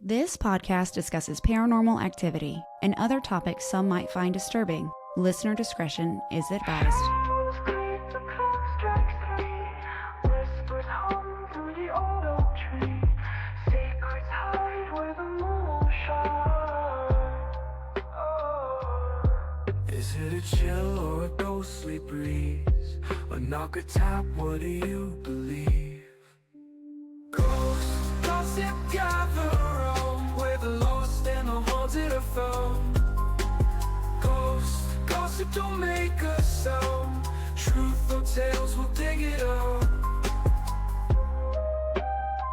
This podcast discusses paranormal activity and other topics some might find disturbing. Listener discretion is advised. Is it a chill or a ghostly breeze? A knock, a tap, what do you believe? Ghosts, gossip, gather around where the lost and the haunted are found. Ghosts, gossip, don't make a sound. Truth or tales, we'll dig it out.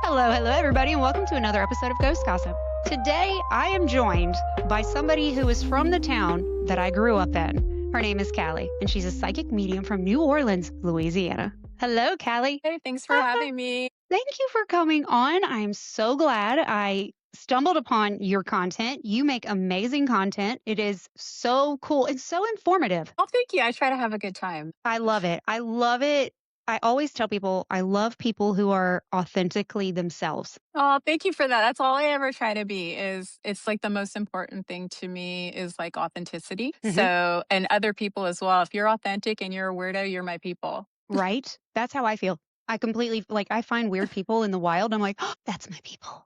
Hello, everybody, and welcome to another episode of Ghost Gossip. Today, I am joined by somebody who is from the town that I grew up in. Her name is Callie, and she's a psychic medium from New Orleans, Louisiana. Hello, Callie. Hey, thanks for having me. Thank you for coming on. I'm so glad I stumbled upon your content. You make amazing content. It is so cool and so informative. Oh, thank you. I try to have a good time. I love it. I love it. I always tell people I love people who are authentically themselves. Oh, thank you for that. That's all I ever try to be. Is it's like the most important thing to me is like authenticity. Mhm. So, and other people as well. If you're authentic and you're a weirdo, you're my people. Right? That's how I feel. I completely, I find weird people in the wild. I'm like, oh, that's my people.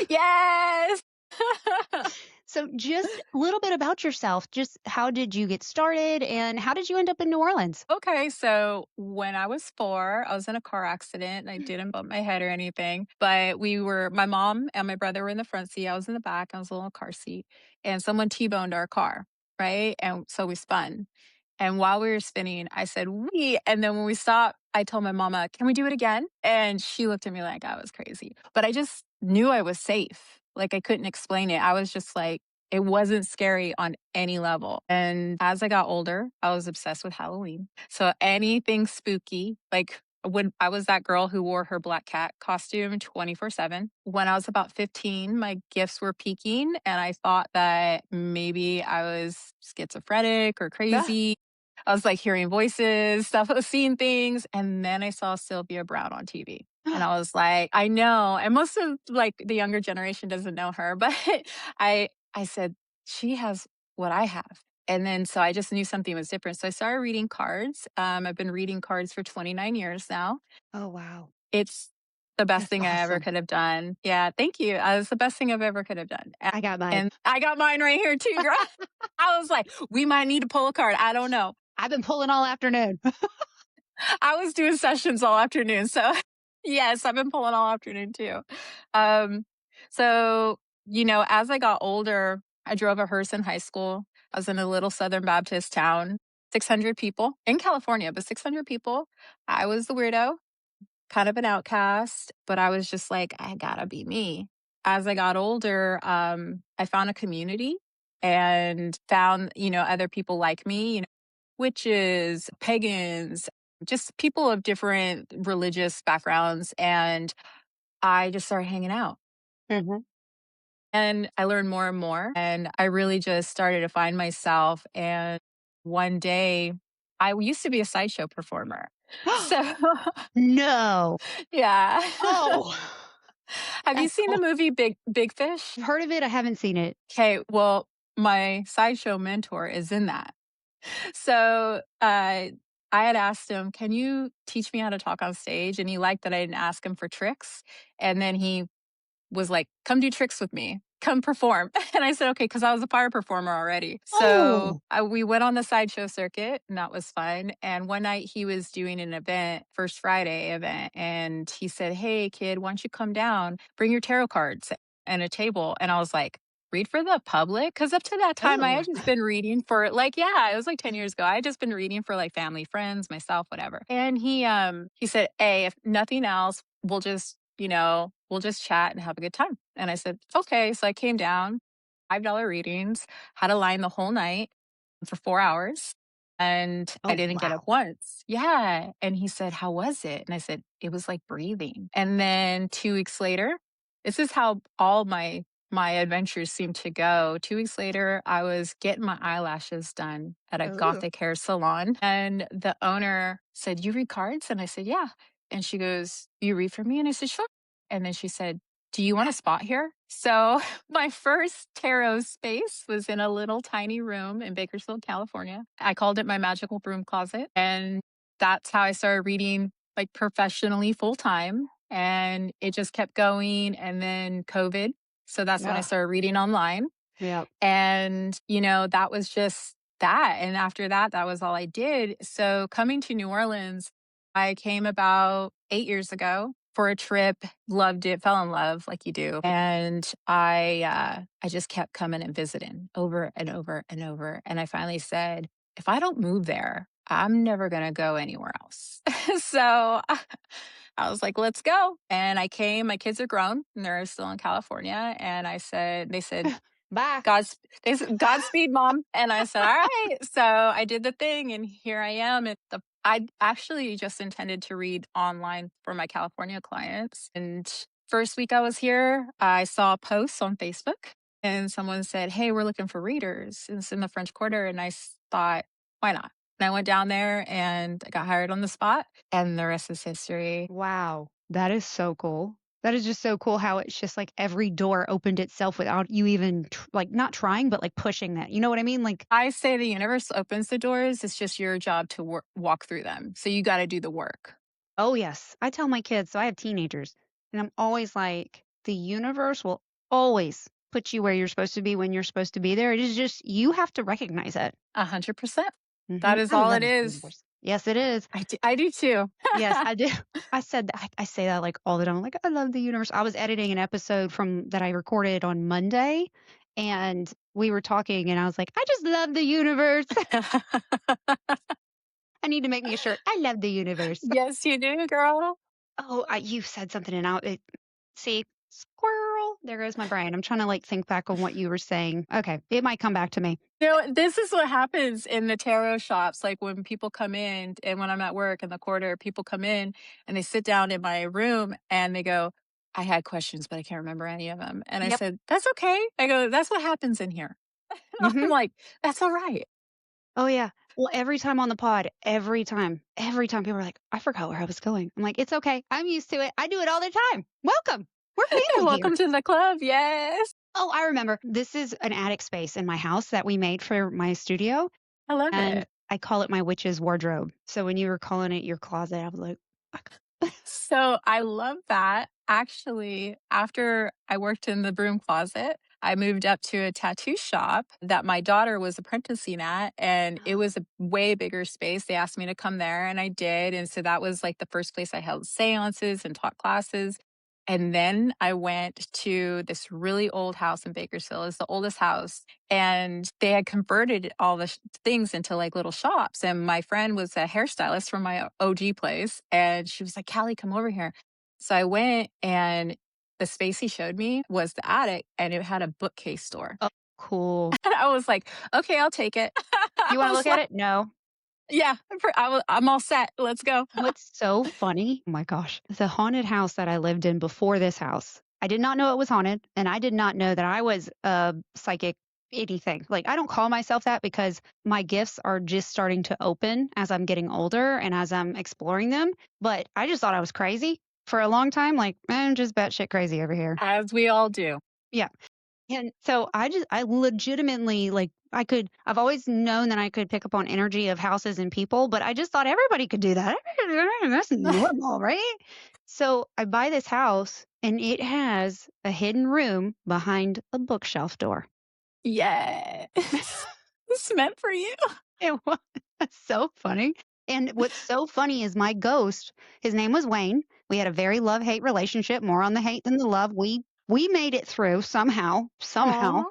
Yes. So just a little bit about yourself. Just how did you get started and how did you end up in New Orleans? Okay, so when I was 4, I was in a car accident and I didn't bump my head or anything. But my mom and my brother were in the front seat. I was in the back. I was in a little car seat. And someone T-boned our car, right? And so we spun. And while we were spinning, I said, "We." And then when we stopped, I told my mama, "Can we do it again?" And she looked at me like I was crazy. But I just knew I was safe. Like I couldn't explain it. I was just like, it wasn't scary on any level. And as I got older, I was obsessed with Halloween. So anything spooky, like when I was that girl who wore her black cat costume 24/7. When I was about 15, my gifts were peaking and I thought that maybe I was schizophrenic or crazy. I was like hearing voices, stuff, seeing things. And then I saw Sylvia Brown on TV. And I was like, I know. And most of like the younger generation doesn't know her, but I said, she has what I have. And then so I just knew something was different. So I started reading cards. I've been reading cards for 29 years now. Oh, wow. It's the best That's thing I ever awesome. could have done. Yeah, thank you. It's the best thing I've ever could have done. I got mine. And I got mine right here too, girl. I was like, we might need to pull a card. I don't know. I've been pulling all afternoon. I was doing sessions all afternoon. So yes, I've been pulling all afternoon too. So, as I got older, I drove a hearse in high school. I was in a little Southern Baptist town, 600 people in California, but 600 people. I was the weirdo, kind of an outcast, but I was just like, I gotta be me. As I got older, I found a community and found, other people like me, witches, pagans, just people of different religious backgrounds. And I just started hanging out. Mm-hmm. And I learned more and more. And I really just started to find myself. And one day, I used to be a sideshow performer. So, No. yeah. Oh, Have you that's seen the movie Big Fish? I've heard of it. I haven't seen it. Okay, well, my sideshow mentor is in that. So I had asked him, "Can you teach me how to talk on stage?" And he liked that I didn't ask him for tricks. And then he was like, "Come do tricks with me. Come perform." And I said, "Okay," because I was a fire performer already. So we went on the sideshow circuit, and that was fun. And one night he was doing an event, First Friday event, and he said, "Hey, kid, why don't you come down? Bring your tarot cards and a table." And I was like, read for the public? Because up to that time, I had just been reading for it was like 10 years ago. I had just been reading for like family, friends, myself, whatever. And he said, "Hey, if nothing else, we'll just chat and have a good time." And I said, "Okay." So I came down, $5 readings, had a line the whole night for 4 hours. And I didn't get up once. Yeah. And he said, "How was it?" And I said, "It was like breathing." And then 2 weeks later, this is how all my adventures seemed to go. 2 weeks later, I was getting my eyelashes done at a gothic hair salon. And the owner said, "You read cards?" And I said, "Yeah." And she goes, "You read for me?" And I said, "Sure." And then she said, do you want a spot here? So my first tarot space was in a little tiny room in Bakersfield, California. I called it my magical broom closet. And that's how I started reading like professionally full time. And it just kept going. And then COVID. So that's when I Yeah. started reading online. Yeah. And, that was just that. And after that, that was all I did. So coming to New Orleans, I came about 8 years ago for a trip, loved it, fell in love like you do. And I just kept coming and visiting over and over and over. And I finally said, if I don't move there, I'm never going to go anywhere else. So I was like, let's go. And I came, my kids are grown and they're still in California. And they said, Bye. They said, Godspeed, mom. And I said, all right. So I did the thing and here I am I actually just intended to read online for my California clients. And first week I was here, I saw posts on Facebook and someone said, hey, we're looking for readers. It's in the French Quarter. And thought, why not? And I went down there and I got hired on the spot and the rest is history. Wow. That is so cool. That is just so cool how it's just like every door opened itself without you even like not trying, but like pushing that. You know what I mean? Like, I say the universe opens the doors. It's just your job to walk through them. So you got to do the work. oh, yes. I tell my kids, so I have teenagers, and I'm always like, the universe will always put you where you're supposed to be when you're supposed to be there. It is just, you have to recognize it. 100%. That is I all love it the is. universe. Yes, it is. I do too. Yes, I do. I said that. I say that like all the time. I'm like, I love the universe. I was editing an episode from that I recorded on Monday, and we were talking, and I was like, I just love the universe. I need to make me a shirt. I love the universe. Yes, you do, girl. Oh, you said something, and see, squirrel. There goes my brain. I'm trying to like think back on what you were saying. Okay, it might come back to me. This is what happens in the tarot shops. Like when people come in and when I'm at work in the quarter, people come in and they sit down in my room and they go, I had questions, but I can't remember any of them. And I Yep. said, that's okay. I go, that's what happens in here. I'm Hmm. like, that's all right. Oh yeah. Well, every time on the pod, every time people are like, I forgot where I was going. I'm like, it's okay. I'm used to it. I do it all the time. Welcome. We're family here. Welcome to the club. Yes. Oh, I remember. This is an attic space in my house that we made for my studio, I love and it. I call it my witch's wardrobe. So when you were calling it your closet, I was like, So I love that. Actually, after I worked in the broom closet, I moved up to a tattoo shop that my daughter was apprenticing at, and it was a way bigger space. They asked me to come there, and I did. And so that was like the first place I held seances and taught classes. And then I went to this really old house in Bakersfield. It's the oldest house. And they had converted all the things into like little shops. And my friend was a hairstylist from my OG place. And she was like, Callie, come over here. So I went and the space he showed me was the attic and it had a bookcase store. oh, cool. And I was like, okay, I'll take it. You I want to was look at like, it? No. yeah, I'm all set. Let's go. What's so funny? Oh my gosh. The haunted house that I lived in before this house, I did not know it was haunted. And I did not know that I was a psychic anything. Like, I don't call myself that because my gifts are just starting to open as I'm getting older and as I'm exploring them. But I just thought I was crazy for a long time. Like, I'm just batshit crazy over here. As we all do. Yeah. And so I legitimately like I've always known that I could pick up on energy of houses and people, but I just thought everybody could do that. That's normal, right? So I buy this house and it has a hidden room behind a bookshelf door. Yes. It's meant for you. It was so funny. And what's so funny is my ghost, his name was Wayne. We had a very love-hate relationship, more on the hate than the love. We made it through somehow. Aw.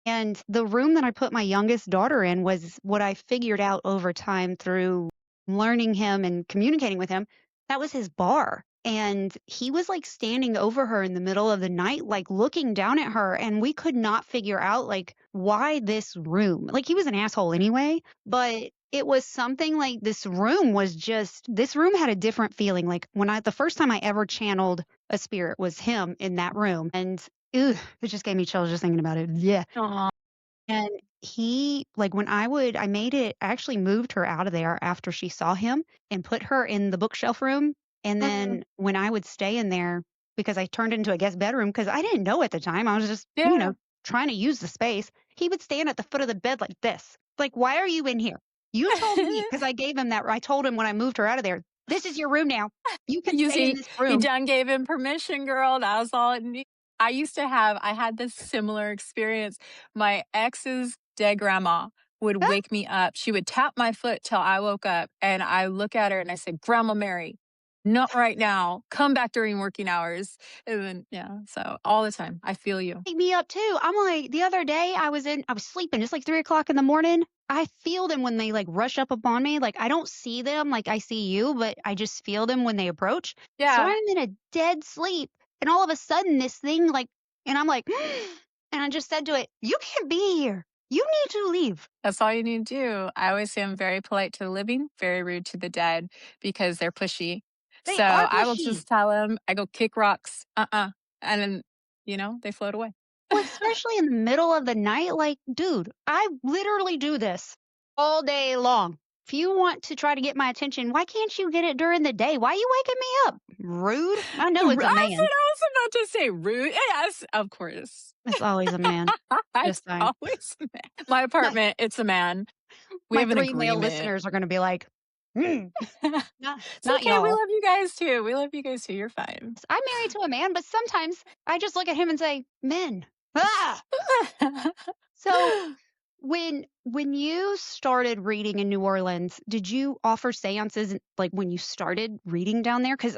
And the room that I put my youngest daughter in was what I figured out over time through learning him and communicating with him. That was his bar. And he was like standing over her in the middle of the night, like looking down at her. And we could not figure out like why this room. Like he was an asshole anyway, but it was something like this room had a different feeling. Like the first time I ever channeled a spirit was him in that room. And ew, it just gave me chills just thinking about it. Yeah. Aw. And I actually moved her out of there after she saw him and put her in the bookshelf room. And Mhm. then when I would stay in there, because I turned into a guest bedroom because I didn't know at the time. I was just, Yeah. trying to use the space. He would stand at the foot of the bed like this. Like, why are you in here? You told me because I gave him that. I told him when I moved her out of there, this is your room now. You can You stay in see, this you room. done gave him permission, girl. That was all it need. I had this similar experience. My ex's dead grandma would Ah, wake me up. She would tap my foot till I woke up, and I look at her and I said, Grandma Mary, not right now. Come back during working hours. And then, yeah, so all the time. I feel you. wake me up too. I'm like, the other day I was sleeping. It's like 3 o'clock in the morning. I feel them when they like rush up upon me. Like I don't see them like I see you, but I just feel them when they approach. So Yeah, I'm in a dead sleep. And all of a sudden this thing like, and I'm like, and I just said to it, you can't be here. You need to leave. that's all you need to do. I always say I'm very polite to the living, very rude to the dead because they're pushy. They So are I will pushy. just tell them, I go kick rocks, and then, they float away. Well, especially in the middle of the night, like, dude, I literally do this all day long. If you want to try to get my attention, why can't you get it during the day? Why are you waking me up? Rude. I know That's it's what a man. I was about to say. Rude. Yes, of course. It's always a man. It's Just saying. always a man. My My, apartment, it's a man. We my have an three male agreement. listeners are going to be like, "Hmm, It's not okay. We y'all. love you guys too. We love you guys too. You're fine. I'm married to a man, but sometimes I just look at him and say, men. Ah. So when you started reading in New Orleans, did you offer seances, like, when you started reading down there? 'Cause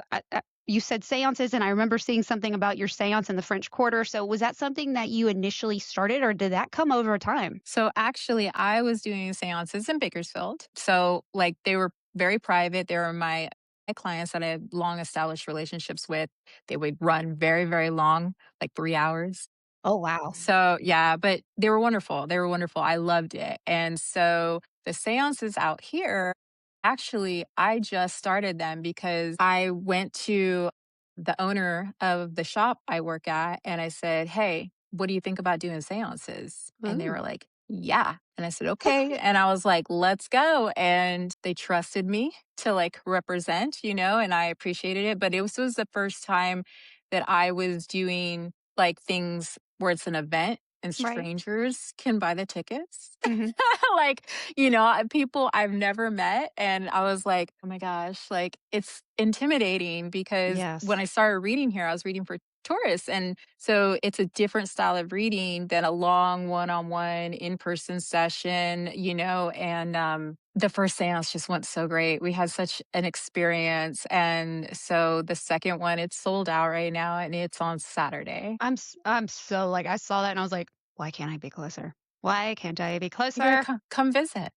you said seances, and I remember seeing something about your seance in the French Quarter, so was that something that you initially started, or did that come over time? So actually, I was doing seances in Bakersfield. So like they were very private. They were my clients that I had long established relationships with. They would run very, very long, like 3 hours. Oh, wow. So, yeah, but they were wonderful. They were wonderful. I loved it. And so the seances out here, actually, I just started them because I went to the owner of the shop I work at and I said, Hey, what do you think about doing seances? And they Ooh. were like, Yeah. And I said, Okay. And I was like, Let's go. And they trusted me to like represent, and I appreciated it. But was the first time that I was doing like things where it's an event and Right. strangers can buy the tickets. Mhm. Like, people I've never met. And I was like, oh my gosh, like it's intimidating because when Yes. I started reading here, I was reading for tourists. And so it's a different style of reading than a long one on one in person session, and the first seance just went so great. We had such an experience. And so the second one, it's sold out right now and it's on Saturday. I'm so like, I saw that and I was like, "Why can't I be closer? Why can't I be You gotta closer?" come visit.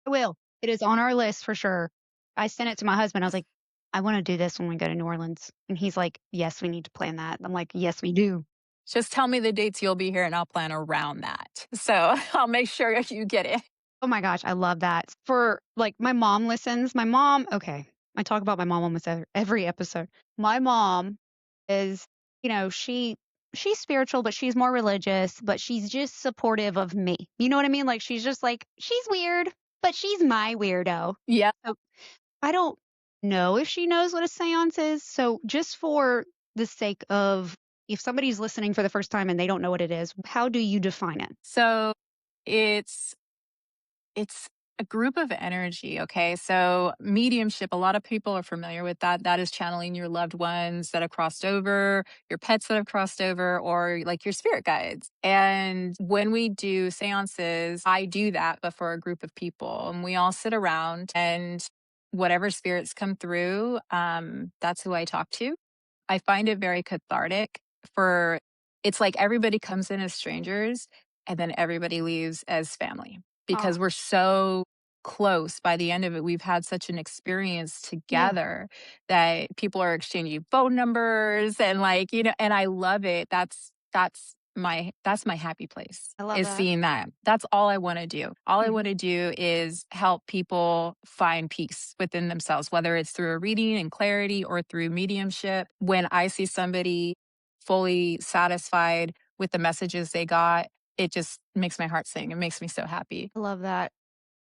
I will. It is on our list for sure. I sent it to my husband. I was like, "I wanna do this when we go to New Orleans." And he's like, "Yes, we need to plan that." I'm like, "Yes, we do." Just tell me the dates you'll be here and I'll plan around that. So I'll make sure you get it. Oh my gosh, I love that. For like, my mom listens. My mom, okay, I talk about my mom almost every episode. My mom is, she's spiritual, but she's more religious, but she's just supportive of me. You know what I mean? Like, she's just like, she's weird, but she's my weirdo. Yeah. So I don't know if she knows what a seance is. So just for the sake of, if somebody's listening for the first time and they don't know what it is, how do you define it? So it's It's a group of energy, okay? So mediumship, a lot of people are familiar with that. That is channeling your loved ones that have crossed over, your pets that have crossed over, or like your spirit guides. And when we do seances, I do that, but for a group of people. And we all sit around and whatever spirits come through, that's who I talk to. I find it very cathartic for it's like everybody comes in as strangers and then everybody leaves as family Oh, because we're so close by the end of it. We've had such an experience yeah, together that people are exchanging phone numbers and like, and I love it. That's my happy place I love is that. seeing that. That's all I want to do. All I Mhm. want to do is help people find peace within themselves, whether it's through a reading and clarity or through mediumship. When I see somebody fully satisfied with the messages they got, it just makes my heart sing. It makes me so happy. I love that.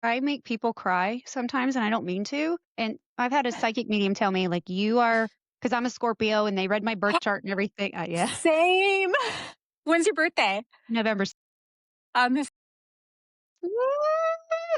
I make people cry sometimes and I don't mean to. And I've had a psychic medium tell me, like, you are because I'm a Scorpio and they read my birth chart and everything. Yeah. Same. When's your birthday? November. This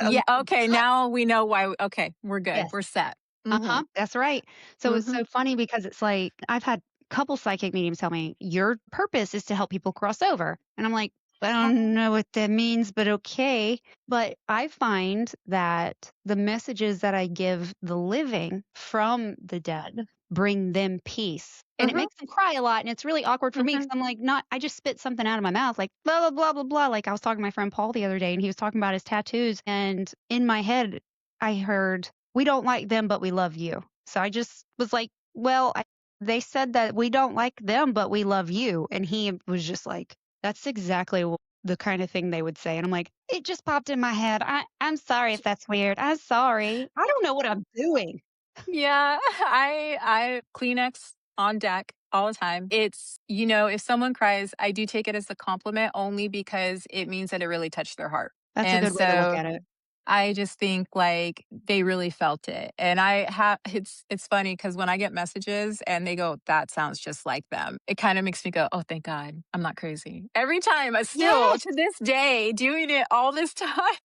Yeah. okay, now we know why. Okay, we're good. Yes. We're set. Uh-huh, Mhm. that's right. So it's so Mhm. funny because it's like I've had a couple psychic mediums tell me, "Your purpose is to help people cross over." And I'm like, "I don't know what that means, but okay." But I find that the messages that I give the living from the dead bring them peace. And it Mhm. makes them cry a lot, and it's really awkward for me because Mhm. I'm like, not I just spit something out of my mouth like blah blah blah blah blah. Like I was talking to my friend Paul the other day, and he was talking about his tattoos, and in my head I heard, "We don't like them, but we love you." So I just was like, "Well, they said that we don't like them, but we love you." And he was just like, "That's exactly the kind of thing they would say." And I'm like, "It just popped in my head. I'm sorry if that's weird. I'm sorry. I don't know what I'm doing." Yeah, I Kleenex on deck all the time. It's, if someone cries, I do take it as a compliment only because it means that it really touched their heart. That's a And good way to look so at it. I just think like they really felt it. And I have it's funny because when I get messages and they go, that sounds just like them, it kind of makes me go, oh, thank God, I'm not crazy. Every time I still Yes. to this day doing it all this time.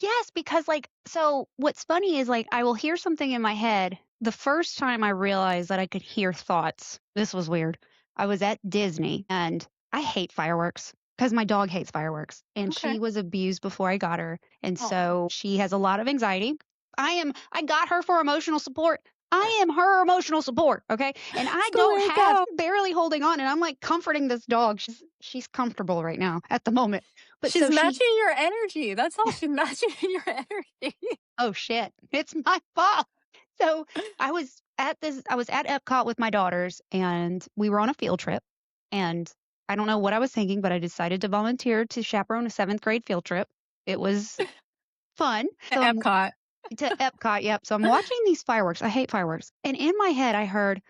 Yes, because like so what's funny is like I will hear something in my head. The first time I realized that I could hear thoughts, this was weird. I was at Disney and I hate fireworks because my dog hates fireworks and Okay. she was abused before I got her. And Oh, so she has a lot of anxiety. I got her for emotional support. I am her emotional support, okay? And I so don't there you have go. barely holding on and I'm like comforting this dog. She's comfortable right now at the moment. But She's so she matching your energy. That's all, she's matching your energy. oh shit, it's my fault. So I was at Epcot with my daughters and we were on a field trip and I don't know what I was thinking, but I decided to volunteer to chaperone a seventh grade field trip. It was fun. So I'm Epcot. to Epcot, yep. So I'm watching these fireworks. I hate fireworks. And in my head I heard,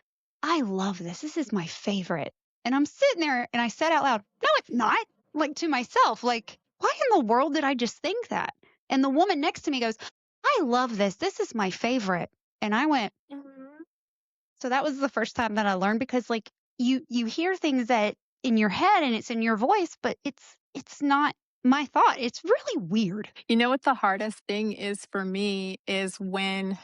I love this. This is my favorite. And I'm sitting there and I said out loud, no, it's not. Like to myself, like, why in the world did I just think that? And the woman next to me goes, I love this. This is my favorite. And I went, Mhm. so that was the first time that I learned because like you hear things that in your head and it's in your voice, but it's not my thought. It's really weird. You know what the hardest thing is for me is when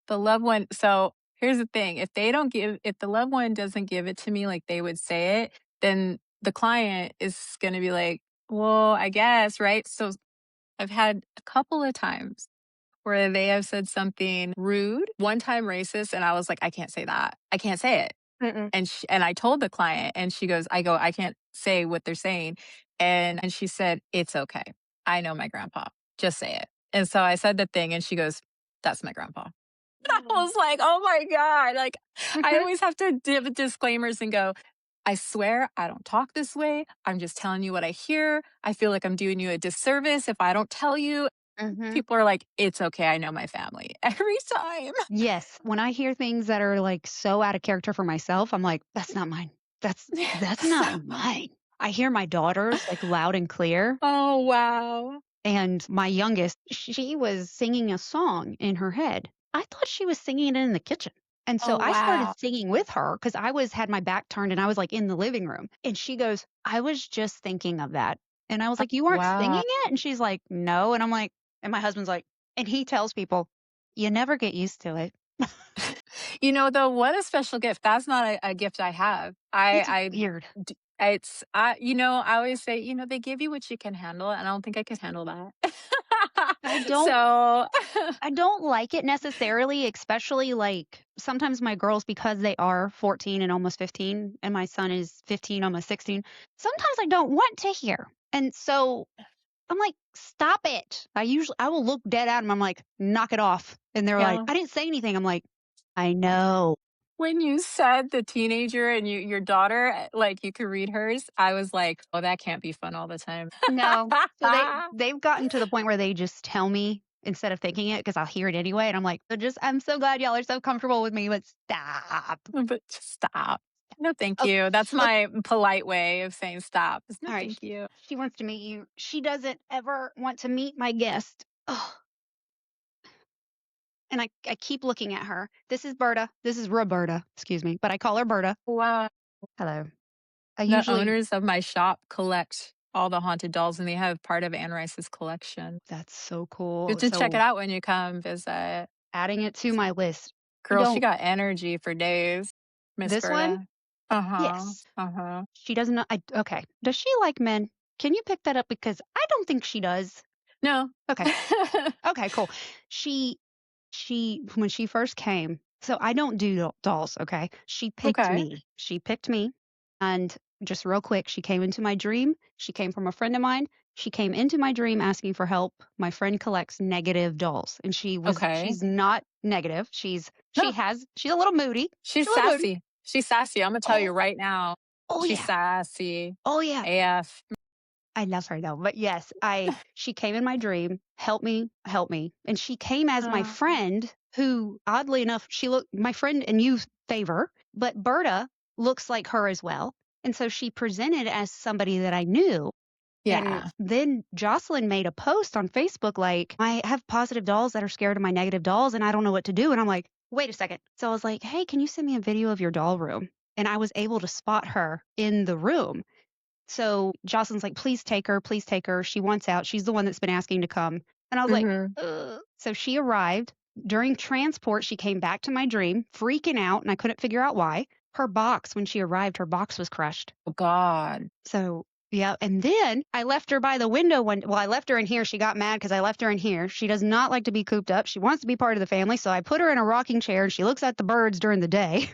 the loved one, so here's the thing, if the loved one doesn't give it to me like they would say it, then the client is gonna be like, "Well, I guess," right? So I've had a couple of times where they have said something rude, one time racist, and I was like, "I can't say that. I can't say it." Mm-mm. And I told the client and she goes, I can't say what they're saying. And she said, "It's okay. I know my grandpa. Just say it." And so I said the thing and she goes, "That's my grandpa." I was like, "Oh my God." Like I Mhm. always have to give disclaimers and go, "I swear I don't talk this way. I'm just telling you what I hear. I feel like I'm doing you a disservice if I don't tell you." Mhm. People are like, "It's okay. I know my family." Every time. Yes, when I hear things that are, like, so out of character for myself, I'm like, "That's not mine. That's So, not mine." I hear my daughters, like, loud and clear, oh, wow. and my youngest, she was singing a song in her head. I thought she was singing it in the kitchen, and so Oh, I started wow. singing with her because had my back turned and I was, like, in the living room, and she goes, "I was just thinking of that." And I was like, "You weren't singing Wow. it?" And she's like, "No." And I'm like and my husband's like and he tells people, "You never get used to it." Though, what a special gift. That's not a gift I have. It's weird. I always say, they give you what you can handle, and I don't think I could handle that. I don't So, I don't like it necessarily, especially like sometimes my girls because they are 14 and almost 15 and my son is 15 almost 16. Sometimes I don't want to hear. And so I'm like, "Stop it." I will look dead at them. I'm like, "Knock it off." And they're like, yeah. "I didn't say anything." I'm like, "I know." When you said the teenager and your daughter, like you could read hers, I was like, "Oh, that can't be fun all the time." No. So they've gotten to the point where they just tell me instead of thinking it because I'll hear it anyway and I'm like, I'm so glad y'all are so comfortable with me, but stop." But just stop. No, thank Okay. you. That's Okay. my polite way of saying stop. Is no, All right. thank you. She wants to meet you. She doesn't ever want to meet my guest. Oh, and I keep looking at her. This is Berta. This is Roberta, excuse me, but I call her Berta. Wow. Hello. I The usually owners of my shop collect all the haunted dolls, and they have part of Anne Rice's collection. That's so You cool. have to check it So out when you come visit. adding it to my list. I Girl, she don't got energy for days, Miss this one? Berta. Uh-huh, Yes. uh-huh. She does not okay. Does she like men? Can you pick that up? Because I don't think she does. No. Okay. Okay, cool. She when she first came, so I don't do dolls, okay? She picked Okay, me. She picked me, and just real quick, she came into my dream. She came from a friend of mine. She came into my dream asking for help. My friend collects negative dolls, and okay. she's not negative. She's a little moody. She's She's a little moody. sassy. She's sassy, Imma tell you Oh, right now. oh She's yeah. sassy Oh yeah. AF. I love her though. But yes, she came in my dream, help me. And she came as my Uh, friend who oddly enough, she looked my friend and you favor, but Berta looks like her as well. And so she presented as somebody that I knew. And yeah. then Jocelyn made a post on Facebook like, I have positive dolls that are scared of my negative dolls and I don't know what to do. And I'm like, wait a second. So I was like, hey, can you send me a video of your doll room? And I was able to spot her in the room. So Jocelyn's like, please take her. Please take her. She wants out. She's the one that's been asking to come. And I was like, Mhm. ugh. So she arrived. During transport, she came back to my dream, freaking out, and I couldn't figure out why. Her box, when she arrived, her box was crushed. Oh god. So, yeah. And then I left her by the window I left her in here. She got mad because I left her in here. She does not like to be cooped up. She wants to be part of the family. So I put her in a rocking chair and she looks at the birds during the day.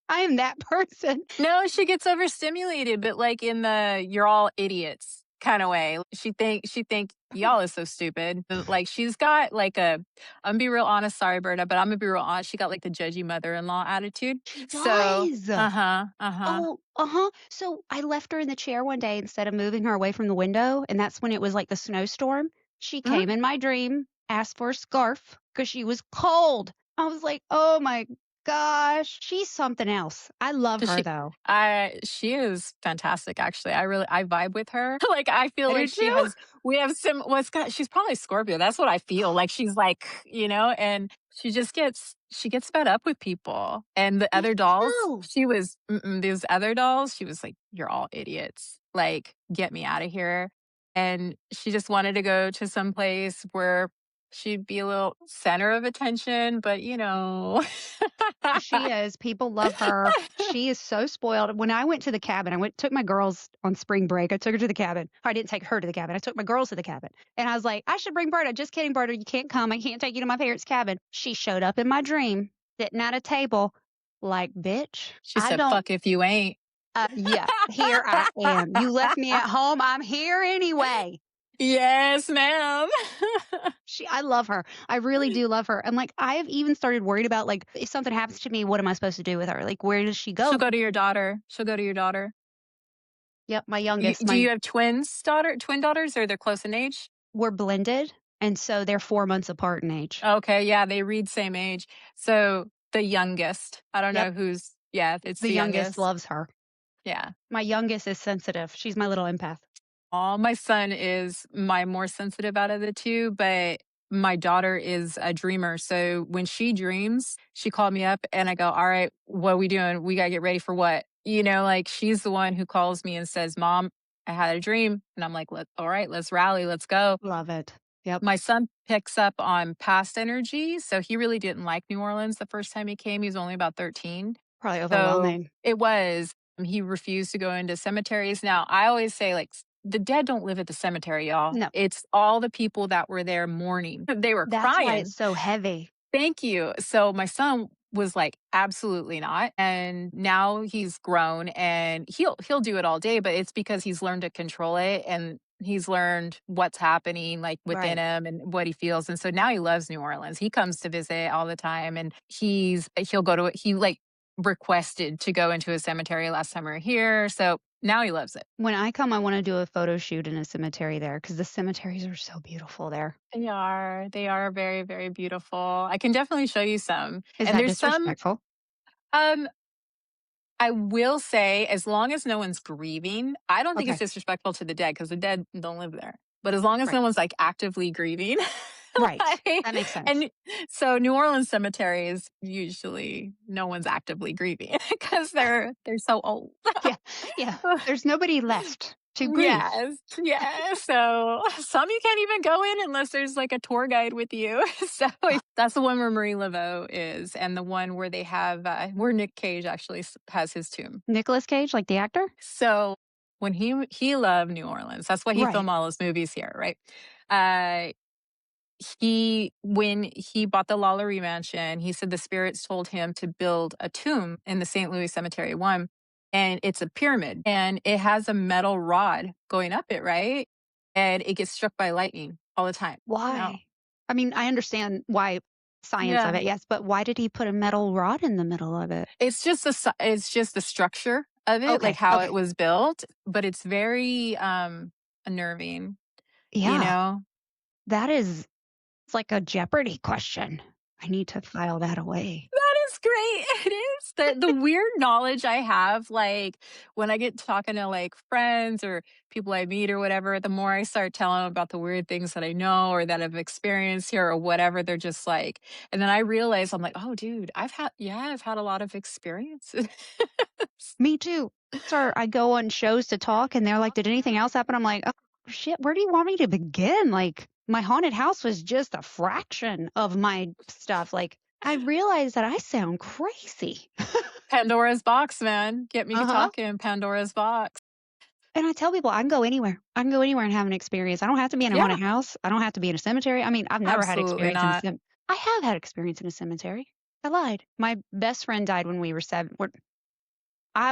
I am that person. No, she gets overstimulated, but, like, in the "you're all idiots" kinda way. She think y'all is so stupid. Like, she's got, like, Imma be real honest, sorry, Berta, but Imma be real honest, she got, like, the judgy mother-in-law attitude. She So does. uh-huh, uh-huh. Oh, uh-huh. So I left her in the chair one day instead of moving her away from the window, and that's when it was like the snowstorm. She Mhm. came in my dream, asked for a scarf because she was cold. I was like, "Oh my gosh, she's something else." I love Does her she though. she is fantastic, actually. I vibe with her. Like, I feel I do like too. we have she's probably Scorpio. That's what I feel. Like, she's like, and she gets fed up with people. And the Me other dolls, too. these other dolls, she was like, "You're all idiots. Like, get me out of here." And she just wanted to go to some place where she'd be a little center of attention, but She is. People love her. She is so spoiled. When I went to the cabin, took my girls on spring break. I took her to the cabin. I didn't take her to the cabin. I took my girls to the cabin. And I was like, I should bring Berta. Just kidding, Berta. You can't come. I can't take you to my parents' cabin. She showed up in my dream, sitting at a table, like, bitch, She I said, don't. "Fuck if you ain't." Yeah, here I am. You left me at home. I'm here anyway. Yes, ma'am. I love her. I really do love her. And like, I have even started worried about like, if something happens to me, what am I supposed to do with her? Like, where does she She'll go? go to your daughter. She'll go to your daughter. Yep, my youngest, Do you have twin daughters, or they're close in age? we're blended, and so they're 4 months apart in age. Okay, yeah, they read same age. So the youngest, I don't Yep, know yeah, it's the the youngest youngest. loves her. Yeah. My youngest is sensitive. She's my little empath. My son is my more sensitive out of the two, but my daughter is a dreamer. So when she dreams, she called me up and I go, "All right, what are we doing? We got to get ready for what?" Like, she's the one who calls me and says, "Mom, I had a dream." And I'm like, all right, let's rally, let's go. Love it. Yep, My son picks up on past energy. So he really didn't like New Orleans the first time he came. He was only about 13. probably So overwhelming. it was. He refused to go into cemeteries. Now, I always say, like, the dead don't live at the cemetery, y'all. No, It's all the people that were there mourning. They were that's why it's crying. so heavy. Thank you. So my son was like, absolutely not. And now he's grown and he'll do it all day, but it's because he's learned to control it, and he's learned what's happening, like, within Right. him and what he feels. And so now he loves New Orleans. He comes to visit all the time, and he'll go to it. He, like, requested to go into a cemetery last time we were here. So now he loves it. When I come, I want to do a photo shoot in a cemetery there because the cemeteries are so beautiful there. They are. They are very, very beautiful. I can definitely show you some. Is And that there's some, disrespectful? um, I will say, as long as no one's grieving, I don't think it's Okay. disrespectful to the dead, because the dead don't live there. But as long as Right. no one's, like, actively grieving, Right. Like, That makes sense. and so New Orleans cemeteries usually no one's actively grieving because they're so old. Yeah. Yeah. There's nobody left to grieve. Yes, yes. So some you can't even go in unless there's like a tour guide with you. So that's the one where Marie Laveau is, and the one where they have where Nick Cage actually has his tomb. Nicolas Cage, like the actor? So when he loved New Orleans, that's why he Right. filmed all his movies here, right? Uh, he when he bought the Lalaurie mansion, he said the spirits told him to build a tomb in the St. Louis Cemetery one, and it's a pyramid, and it has a metal rod going up it, right? And it gets struck by lightning all the time. Now, Why? I mean, I understand why science of yeah, it, yes, but why did he put a metal rod in the middle of it? it's just the structure of it, like Okay. how it Okay. was built, but it's very unnerving, you Yeah. know. That is it's like a Jeopardy question. I need to file that away. That is great. It is. The weird knowledge I have, like when I get talking to like friends or people I meet or whatever, the more I start telling them about the weird things that I know or that I've experienced here or whatever, they're just like, and then I realize I'm like, oh, dude, I've had a lot of experiences. Me too. Sir, I go on shows to talk and they're like, "Did anything else happen?" I'm like, "Oh shit, where do you want me to begin?" Like, my haunted house was just a fraction of my stuff. Like, I realize that I sound crazy. Pandora's box, man. Get me Uh-huh. talking. Pandora's box. And I tell people I can go anywhere. I can go anywhere and have an experience. I don't have to be in a Yeah, haunted house. I don't have to be in a cemetery. I mean, I've never had absolutely experience in a not. I have had experience in a cemetery. I lied. My best friend died when we were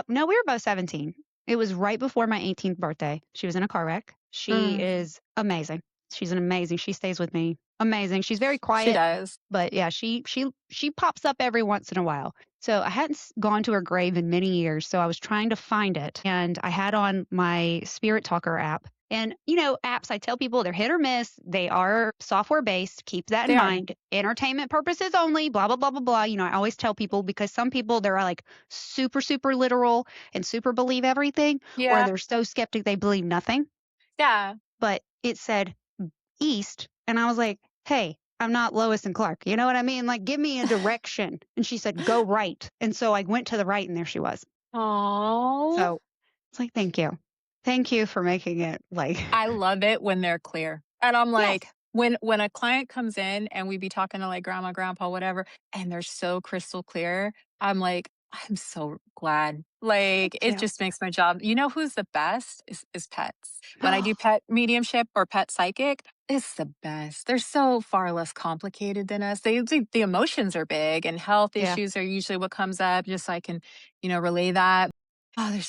no, we were both 17. It was right before my 18th birthday. She was in a car wreck. She Mm, is amazing. She's an amazing. She stays with me. Amazing. She's very she quiet, does. but yeah, she pops up every once in a while. So I hadn't gone to her grave in many years, so I was trying to find it, and I had on my Spirit Talker app. And apps I tell people they're hit or miss. They are software based. Keep that in They are. mind. Entertainment purposes only. Blah blah blah blah blah. I always tell people because some people they're like super super literal and super believe everything, or Yeah. they're so skeptic they believe nothing. Yeah. But it said east. And I was like, hey, I'm not Lois and Clark. You know what I mean? Like, give me a direction. And she said, go right. And so I went to the right and there she was. Oh. So it's like, thank you. Thank you for making it like, I love it when they're clear. And I'm yes, like, when a client comes in and we be talking to like grandma, grandpa, whatever, and they're so crystal clear, I'm like, I'm so glad. thank Like it you. just makes my job. You know who's the best is pets. When I do pet mediumship or pet psychic, it's the best. They're so far less complicated than us. The emotions are big and health Yeah. issues are usually what comes up. Just so I can, relay that. Oh, they're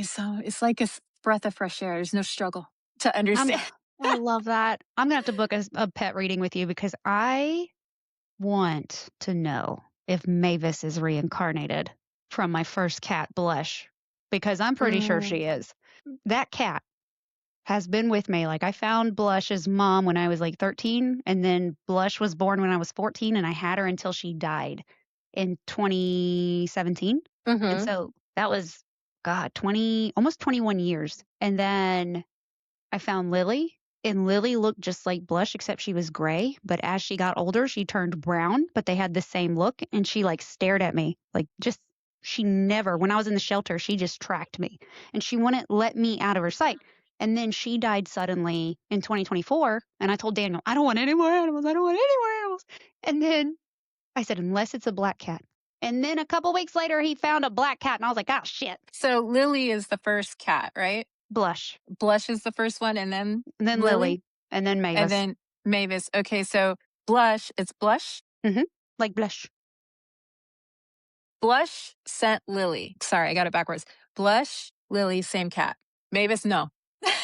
so it's like a breath of fresh air. There's no struggle to I'm, understand. I love that. I'm going to have to book a pet reading with you because I want to know if Mavis is reincarnated from my first cat, Blush, because I'm pretty sure Mm, she is. That cat has been with me. Like I found Blush's mom when I was like 13, and then Blush was born when I was 14, and I had her until she died in 2017. And mhm. so that was, God, 20, almost 21 years. And then I found Lily, and Lily looked just like Blush, except she was gray. But as she got older, she turned brown, but they had the same look. And she like stared at me, like just, she never, when I was in the shelter, she just tracked me and she wouldn't let me out of her sight. And then she died suddenly in 2024. And I told Daniel, I don't want any more animals. I don't want any more animals. And then I said, unless it's a black cat. And then a couple weeks later, he found a black cat. And I was like, oh, shit, So Lily is the first cat, right? Blush. Blush is the first one, and then And then Lily, Lily. And then and Mavis. then Mavis. Okay, so Blush, it's Blush. Hmm. Like Blush. Blush sent Lily. Sorry, I got it backwards. Blush, Lily, same cat. Mavis, no.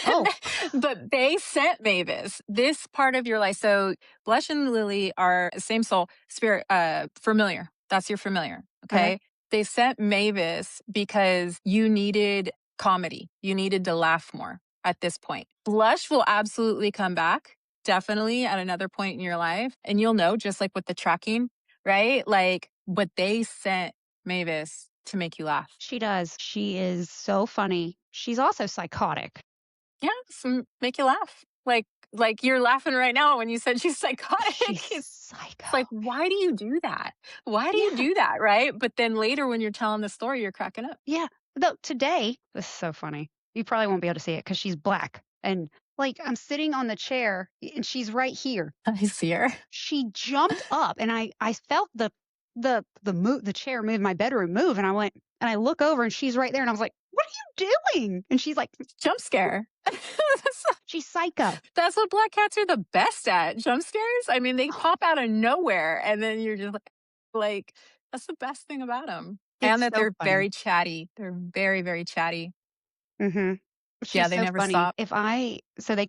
Oh, But they sent Mavis this part of your life. So Blush and Lily are same soul, spirit, familiar. That's your familiar. okay. Okay. They sent Mavis because you needed comedy. You needed to laugh more at this point. Blush will absolutely come back, definitely at another point in your life. And you'll know, just like with the tracking, right? Like, but they sent Mavis to make you laugh. She does. She is so funny. She's also psychotic. Yeah, make you laugh. Like you're laughing right now when you said she's She's psychotic. psycho. It's like, why do you do that? Why do you Yeah. do that, right? But then later when you're telling the story, you're cracking up. Yeah. Though today, this is so funny. You probably won't be able to see it because she's black. And like I'm sitting on the chair and she's right here. I see her. She jumped up and I felt the chair move, my bedroom move, and I went and I look over and she's right there and I was like, "What are you doing?" And she's like, Jump scare. "She's psycho." That's what black cats are the best at, jump scares. I mean, they pop out of nowhere, and then you're just like, that's the best thing about them, and It's that so they're funny. very chatty. They're very, very chatty. Mhm. Yeah, She's they so never funny. stop. If I so they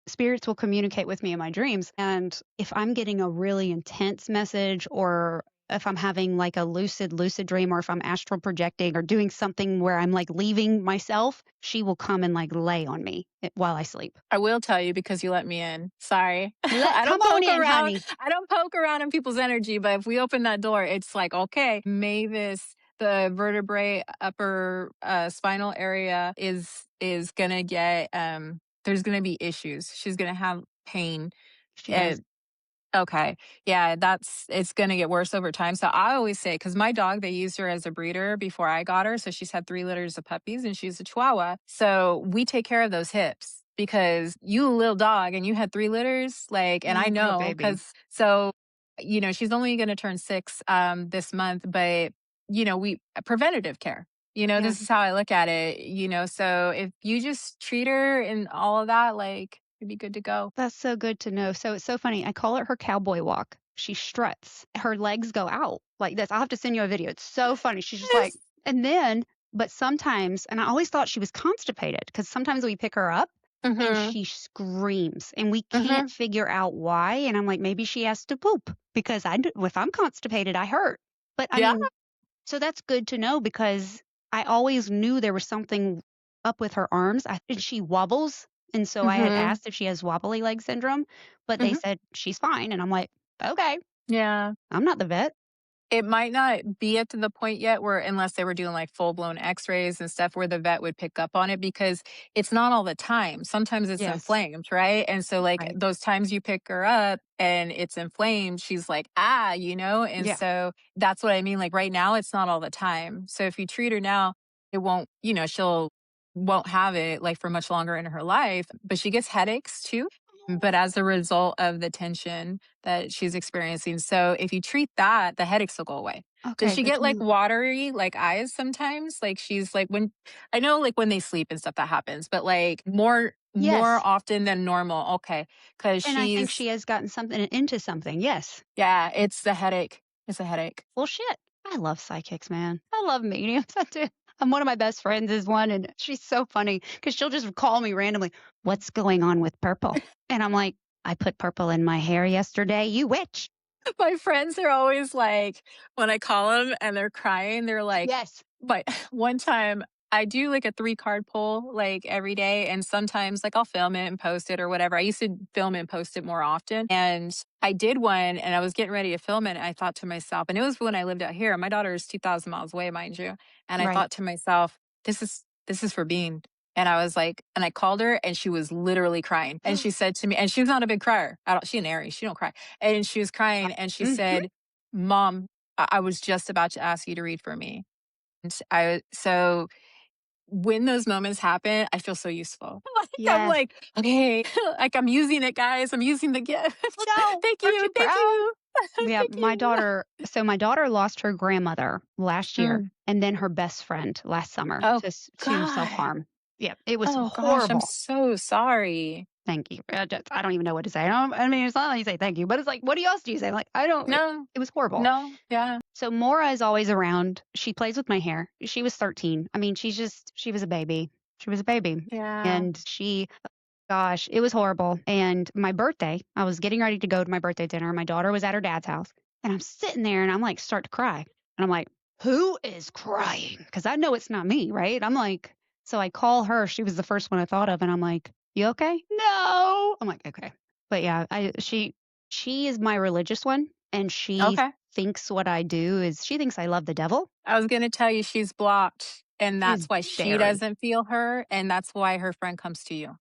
spirits will communicate with me in my dreams, and if I'm getting a really intense message or if I'm having like a lucid dream or if I'm astral projecting or doing something where I'm like leaving myself, she will come and like lay on me while I sleep. I will tell you because you let me in. Sorry. Let I come don't on poke in, around. honey. I don't poke around in people's energy, but if we open that door, it's like, okay, Mavis, the vertebrae upper spinal area is gonna get there's gonna be issues. She's gonna have pain. She does. Okay. Yeah, it's gonna get worse over time. So I always say, because my dog, they used her as a breeder before I got her. So she's had 3 litters of puppies and she's a Chihuahua. So we take care of those hips because you a little dog and you had 3 litters, like, and I Little know baby. because so, she's only gonna turn 6 this month, but we preventative care. Yeah. This is how I look at it, so if you just treat her and all of that, like you'd be good to go. That's so good to know. So it's so funny. I call it her cowboy walk. She struts. Her legs go out like this. I'll have to send you a video. It's so funny. She's just like, and then, but sometimes, and I always thought she was constipated because sometimes we pick her up and Mhm. she screams and we can't Mhm. figure out why. And I'm like, maybe she has to poop because if I'm constipated, I hurt. But I Yeah. mean, so that's good to know because I always knew there was something up with her arms. And she wobbles. And so I had Mhm. asked if she has wobbly leg syndrome, but they Mhm. said she's fine. And I'm like, okay, Yeah. I'm not the vet. It might not be up to the point yet where unless they were doing like full blown x-rays and stuff where the vet would pick up on it because it's not all the time. Sometimes it's Yes. inflamed, right? And so like Right. those times you pick her up and it's inflamed, she's like, and Yeah. so that's what I mean. Like right now it's not all the time. So if you treat her now, it won't, she'll won't have it like for much longer in her life, but she gets headaches too. But as a result of the tension that she's experiencing. So if you treat that, the headaches will go away. Does Okay. she Good get to like know. watery like eyes sometimes? Like she's like when I know like when they sleep and stuff that happens, but like more Yes. often than normal. Okay. Cause And I think she's she has gotten something into something. Yes. yeah, it's the headache. It's a headache. Well, shit. I love psychics, man. I love mediums. I do. One of my best friends is one, and she's so funny because she'll just call me randomly. What's going on with purple? And I'm like, I put purple in my hair yesterday. You witch. My friends are always like, when I call them and they're crying, they're like, Yes. but one time I do like a 3 card pull like every day. And sometimes like I'll film it and post it or whatever. I used to film and post it more often. And I did one and I was getting ready to film it. And I thought to myself, and it was when I lived out here. My daughter is 2,000 miles away, mind you. And I Right. thought to myself, this is for Bean. And I was like, and I called her and she was literally crying. And she said to me, and she was not a big crier. She an Aries. She don't cry. And she was crying and she Hmm. said, Mom, I was just about to ask you to read for me. And so when those moments happen, I feel so useful. Like I'm Yes. like, okay, like I'm using it, guys. I'm using the gift. No. Thank Aren't you. you Thank proud? you. Yeah. Thank you. My daughter lost her grandmother last year Mm. and then her best friend last summer Oh to self God. harm. Yeah. It was Oh gosh, I'm horrible. so sorry. Thank you. I don't even know what to say. I mean, it's not like you say thank you, but it's like, what else do you say? Like, I don't, No, it was horrible. no, yeah, So Mora is always around. She plays with my hair. She was 13. I mean, she was a baby. She was a baby. yeah. And gosh, it was horrible. And my birthday, I was getting ready to go to my birthday dinner. My daughter was at her dad's house. And I'm sitting there and I'm like, start to cry. And I'm like, who is crying? Because I know it's not me, right? I'm like, so I call her. She was the first one I thought of. And I'm like, you okay? No. I'm like, okay. But yeah, she is my religious one. And she Okay. thinks what I do is she thinks I love the devil. I was gonna tell you she's blocked, and that's She's why she very. doesn't feel her, and that's why her friend comes to you.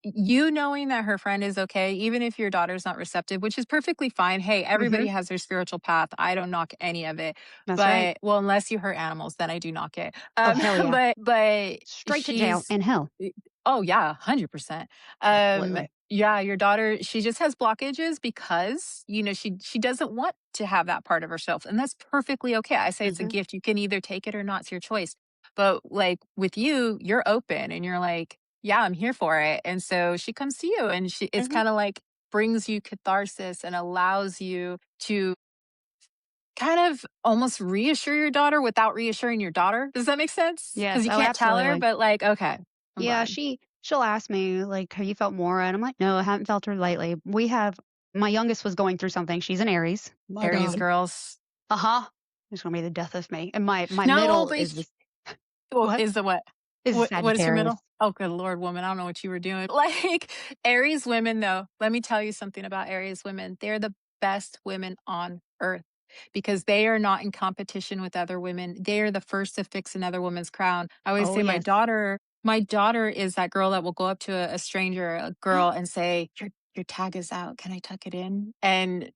You knowing that her friend is okay, even if your daughter's not receptive, which is perfectly fine. Hey, everybody Mhm. has their spiritual path. I don't knock any of it. That's right. But well, unless you hurt animals, then I do knock it. Oh, hell yeah. But Straight to jail she's and hell. eh, oh yeah, 100%. Absolutely. Yeah, your daughter, she just has blockages because, she doesn't want to have that part of herself. And that's perfectly okay. I say it's a Mhm. gift. You can either take it or not. It's your choice. But like with you, you're open and you're like, yeah, I'm here for it. And so she comes to you and it's Mhm. kind of like brings you catharsis and allows you to kind of almost reassure your daughter without reassuring your daughter. Does that make sense? Because Yes. you Oh, can't tell her, absolutely. but like, okay, I'm Yeah, glad. she'll ask me, like, "Have you felt Mora?" And I'm like, "No, I haven't felt her lately." My youngest was going through something. She's an Aries. My Aries God. girls. Uh-huh. It's gonna be the death of me. And my No, middle but is this well, what? is the what? Is a What is your Sagittarius. middle? Oh, good Lord, woman. I don't know what you were doing. Like Aries women, though, let me tell you something about Aries women. They're the best women on earth because they are not in competition with other women. They are the first to fix another woman's crown. I always Oh, say yes. my daughter is that girl that will go up to a stranger, a girl, and say, your tag is out. Can I tuck it in? And,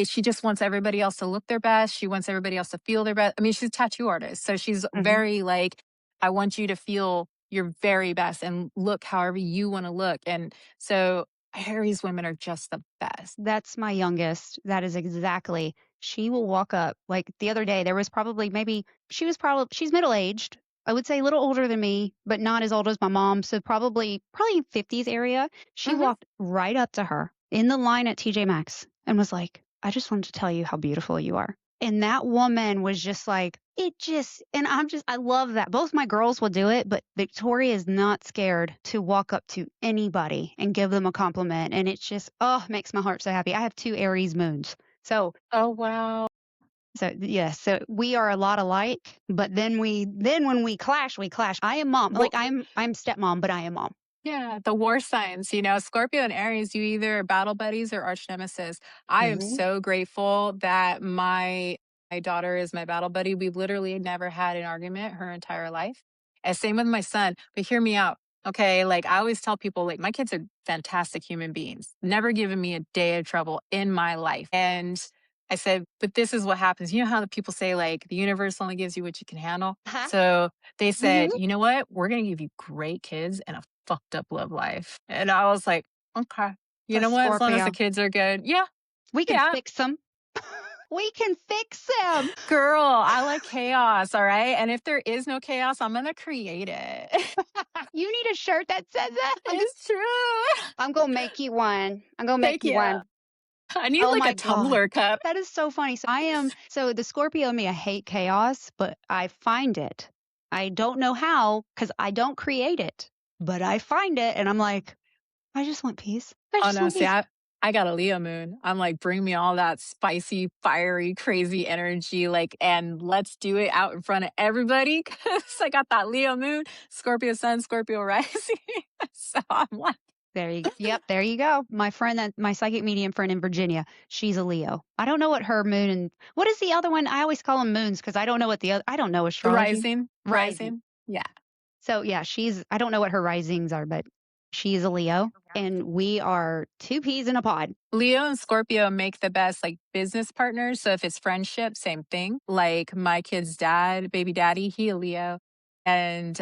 she just wants everybody else to look their best. She wants everybody else to feel their best. I mean, she's a tattoo artist. So she's Mhm. very like, I want you to feel your very best and look however you want to look. And so Aries women are just the best. That's my youngest. That is exactly. She will walk up. Like the other day, there was probably maybe she's middle-aged. I would say a little older than me, but not as old as my mom. So probably 50s area. She Hmm. walked right up to her in the line at TJ Maxx and was like, "I just wanted to tell you how beautiful you are." And that woman was just like, and I love that. Both my girls will do it, but Victoria is not scared to walk up to anybody and give them a compliment. And it's just, oh, makes my heart so happy. I have two Aries moons. So, Oh, wow. yes, so we are a lot alike, but then when we clash, we clash. I am mom. Well, Like I'm stepmom, but I am mom. yeah, the war signs, Scorpio and Aries, you either battle buddies or arch nemesis. I am Mhm. so grateful that my daughter is my battle buddy. We've literally never had an argument her entire life. And same with my son. But hear me out. Okay. Like I always tell people, like my kids are fantastic human beings, never given me a day of trouble in my life. And I said, but this is what happens. You know how the people say like the universe only gives you what you can handle? Uh-huh. So they Mhm. said, you know what? We're going to give you great kids and a fucked up love life. And I was like, okay, you A know what? As long as the Scorpio. kids are good. Yeah, We can yeah. fix them. We can fix them. Girl, I like chaos. All right. And if there is no chaos, I'm going to create it. You need a shirt that says that. It's true. I'm gonna make you one. I'm gonna make Thank you you. one. I need Oh like a my God. tumbler cup. That is so funny. So the Scorpio in me, I hate chaos, but I find it. I don't know how because I don't create it, but I find it and I'm like, I just want peace. I Oh just no, want see, peace. I got a Leo moon. I'm like, bring me all that spicy, fiery, crazy energy, like, and let's do it out in front of everybody. Cause I got that Leo moon, Scorpio sun, Scorpio rising. So I'm like, There you go. Yep, there you go. My psychic medium friend in Virginia, she's a Leo. I don't know what her moon and what is the other one? I always call them moons because I don't know what I don't know astrology. rising, Rising. rising. Yeah. So yeah, I don't know what her risings are, but she's a Leo and we are two peas in a pod. Leo and Scorpio make the best like business partners. So if it's friendship, same thing. Like my kid's dad, baby daddy, he a Leo. And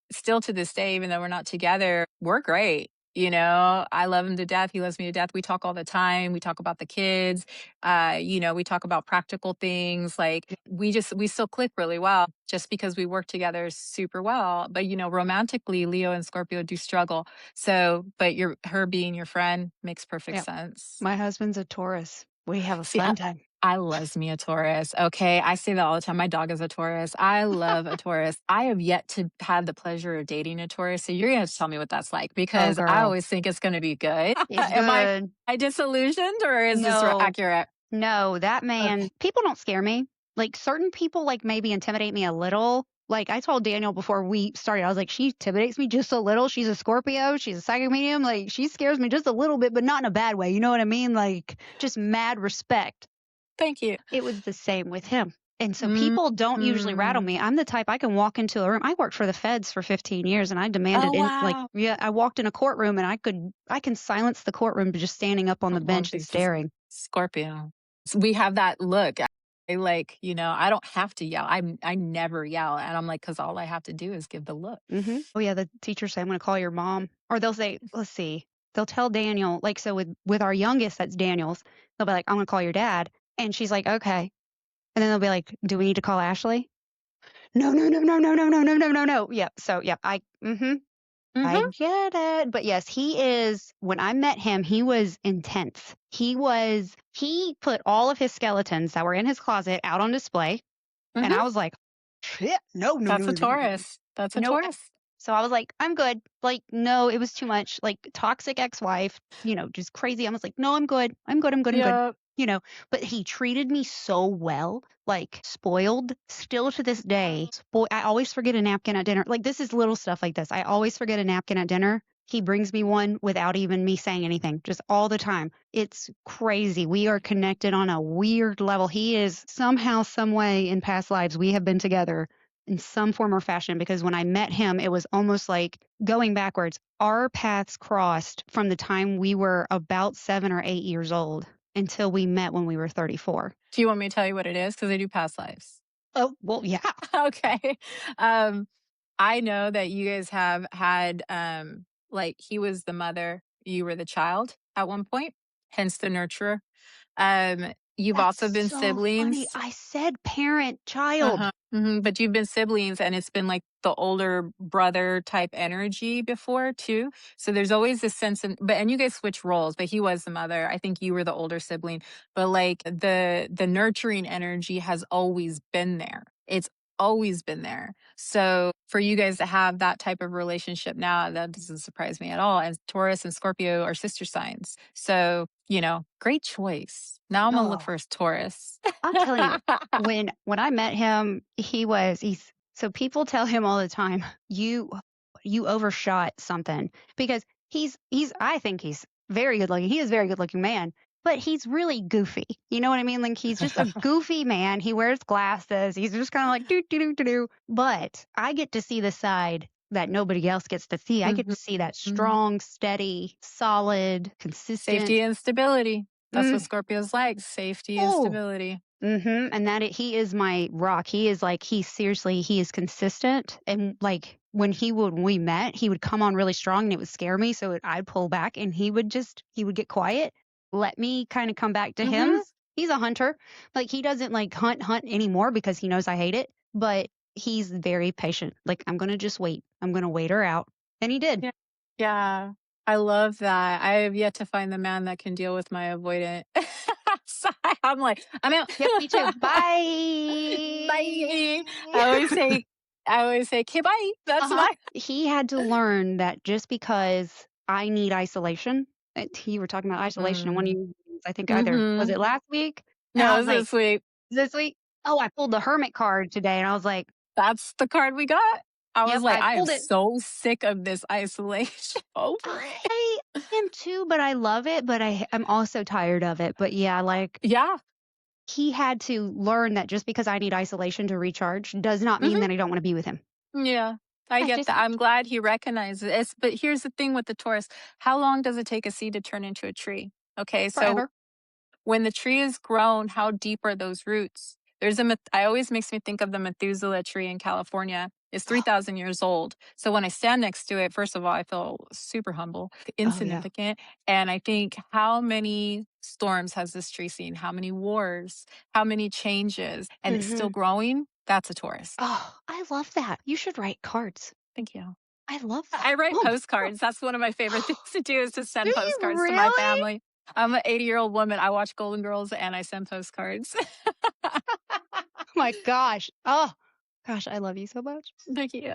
still to this day, even though we're not together, we're great. I love him to death. He loves me to death. We talk all the time. We talk about the kids. We talk about practical things. Like we still click really well just because we work together super well. But romantically, Leo and Scorpio do struggle. So, but her being your friend makes perfect Yeah. sense. My husband's a Taurus. We have a See, I, fun time. I loves me a Taurus. Okay. I say that all the time. My dog is a Taurus. I love a Taurus. I have yet to have the pleasure of dating a Taurus. So you're going to have to tell me what that's like Oh, because I girl. always think it's going to be good. It's Am good. I disillusioned or is this No, accurate? no, that Okay. man, people don't scare me. Like certain people like maybe intimidate me a little. Like I told Daniel before we started, I was like, she intimidates me just a little. She's a Scorpio. She's a psychic medium. Like she scares me just a little bit, but not in a bad way. You know what I mean? Like just mad respect. Thank you. It was the same with him. And so people don't usually rattle Mm-hmm. me. I'm the type I can walk into a room. I worked for the feds for 15 years and I Oh, demanded in like wow. yeah, I walked in a courtroom and I can silence the courtroom by just standing up on the Well, bench and because staring. Scorpio. So we have that look. I like, I don't have to yell. I never yell. And I'm like, because all I have to do is give the look. Oh yeah, the teachers say I'm going to call your mom, or they'll say, let's see, they'll tell Daniel like so with our youngest, that's Daniel's. They'll be like, I'm going to call your dad, and she's like, okay, and then they'll be like, do we need to call Ashley? No, no, no, no, no, no, no, no, no, no, no. Yep. So yep, I Mm-hmm. get it. But yes, he is, when I met him, he was intense. He put all of his skeletons that were in his closet out on display. And I Mm-hmm. was like, shit, no, no, no, That's a no, no, no. Taurus. That's a No. Taurus. So I was like, I'm good. Like, no, it was too much. Like, toxic ex wife, just crazy. I was like, no, I'm good. I'm good. I'm good. I'm good. Yeah. You know, but he treated me so well, like spoiled. Still to this day, I always forget a napkin at dinner. Like, this is little stuff like this. I always forget a napkin at dinner. He brings me one without even me saying anything, just all the time. It's crazy. We are connected on a weird level. He is somehow, some way in past lives, we have been together in some form or fashion because when I met him, it was almost like going backwards. Our paths crossed from the time we were about 7 or 8 years old until we met when we were 34. Do you want me to tell you what it is? Because I do past lives. Oh, well, yeah. Okay. Um, I know that you guys have had, like, he was the mother, you were the child at one point, hence the nurturer. You've That's also been so funny. siblings. I said parent, child. Uh-huh. But you've been siblings and it's been like the older brother type energy before too. So there's always this sense and you guys switch roles, but he was the mother. I think you were the older sibling. But like the nurturing energy has always been there. It's always been there. So for you guys to have that type of relationship now, that doesn't surprise me at all. And Taurus and Scorpio are sister signs. So, great choice. Now I'm gonna look Oh, for a Taurus. I'm telling you, when I met him, he's so people tell him all the time, you overshot something because he's I think he's very good looking. He is a very good looking man, but he's really goofy. You know what I mean? Like he's just a goofy man. He wears glasses. He's just kind of like do do do do do. But I get to see the side that nobody else gets to see. I get to see that Mhm. strong, steady, solid, Safety consistent. and stability. That's what Mm, Scorpio's like, safety and oh, stability. and he is my rock. He is like he is consistent and like when we met, he would come on really strong and it would scare me, so I'd pull back and he would get quiet, let me kind of come back to him. Mhm. He's a hunter. Like he doesn't like hunt anymore because he knows I hate it, but he's very patient. Like I'm going to just wait. I'm going to wait her out. And he did. Yeah. Yeah. I love that. I have yet to find the man that can deal with my avoidant side. I'm like, I'm out. Yep, me too. Bye. Bye. I always say, okay, bye. That's Uh-huh. my. He had to learn that just because I need isolation, you were talking about isolation in one of Mm. your meetings, I think either was Mhm. it last week? And I No, was like, this week. this week? Oh, I pulled the hermit card today and I was like, That's the card we got. I was yep, like, I I am pulled it. so sick of this isolation. Over it. I am too, but I love it, but I'm also tired of it. But yeah, like Yeah. he had to learn that just because I need isolation to recharge does not mean Mhm. that I don't want to be with him. Yeah, I That's get just that. I'm glad he recognizes it. But here's the thing with the Taurus. How long does it take a seed to turn into a tree? Okay, so forever. when the tree is grown, how deep are those roots? I always makes me think of the Methuselah tree in California. It's Oh, 3,000 years old. So when I stand next to it, first of all, I feel super humble, oh yeah. insignificant. And I think, how many storms has this tree seen? How many wars? How many changes? And it's still Hmm. growing. That's a Taurus. Oh, I love that. You should write cards. Thank you. I love I that. write Oh my god. postcards. That's one of my favorite things to do, is to Do send you postcards to my really? family. I'm an 80-year-old woman. I watch Golden Girls and I send postcards. Oh my gosh. Oh gosh, I love you so much. Thank you.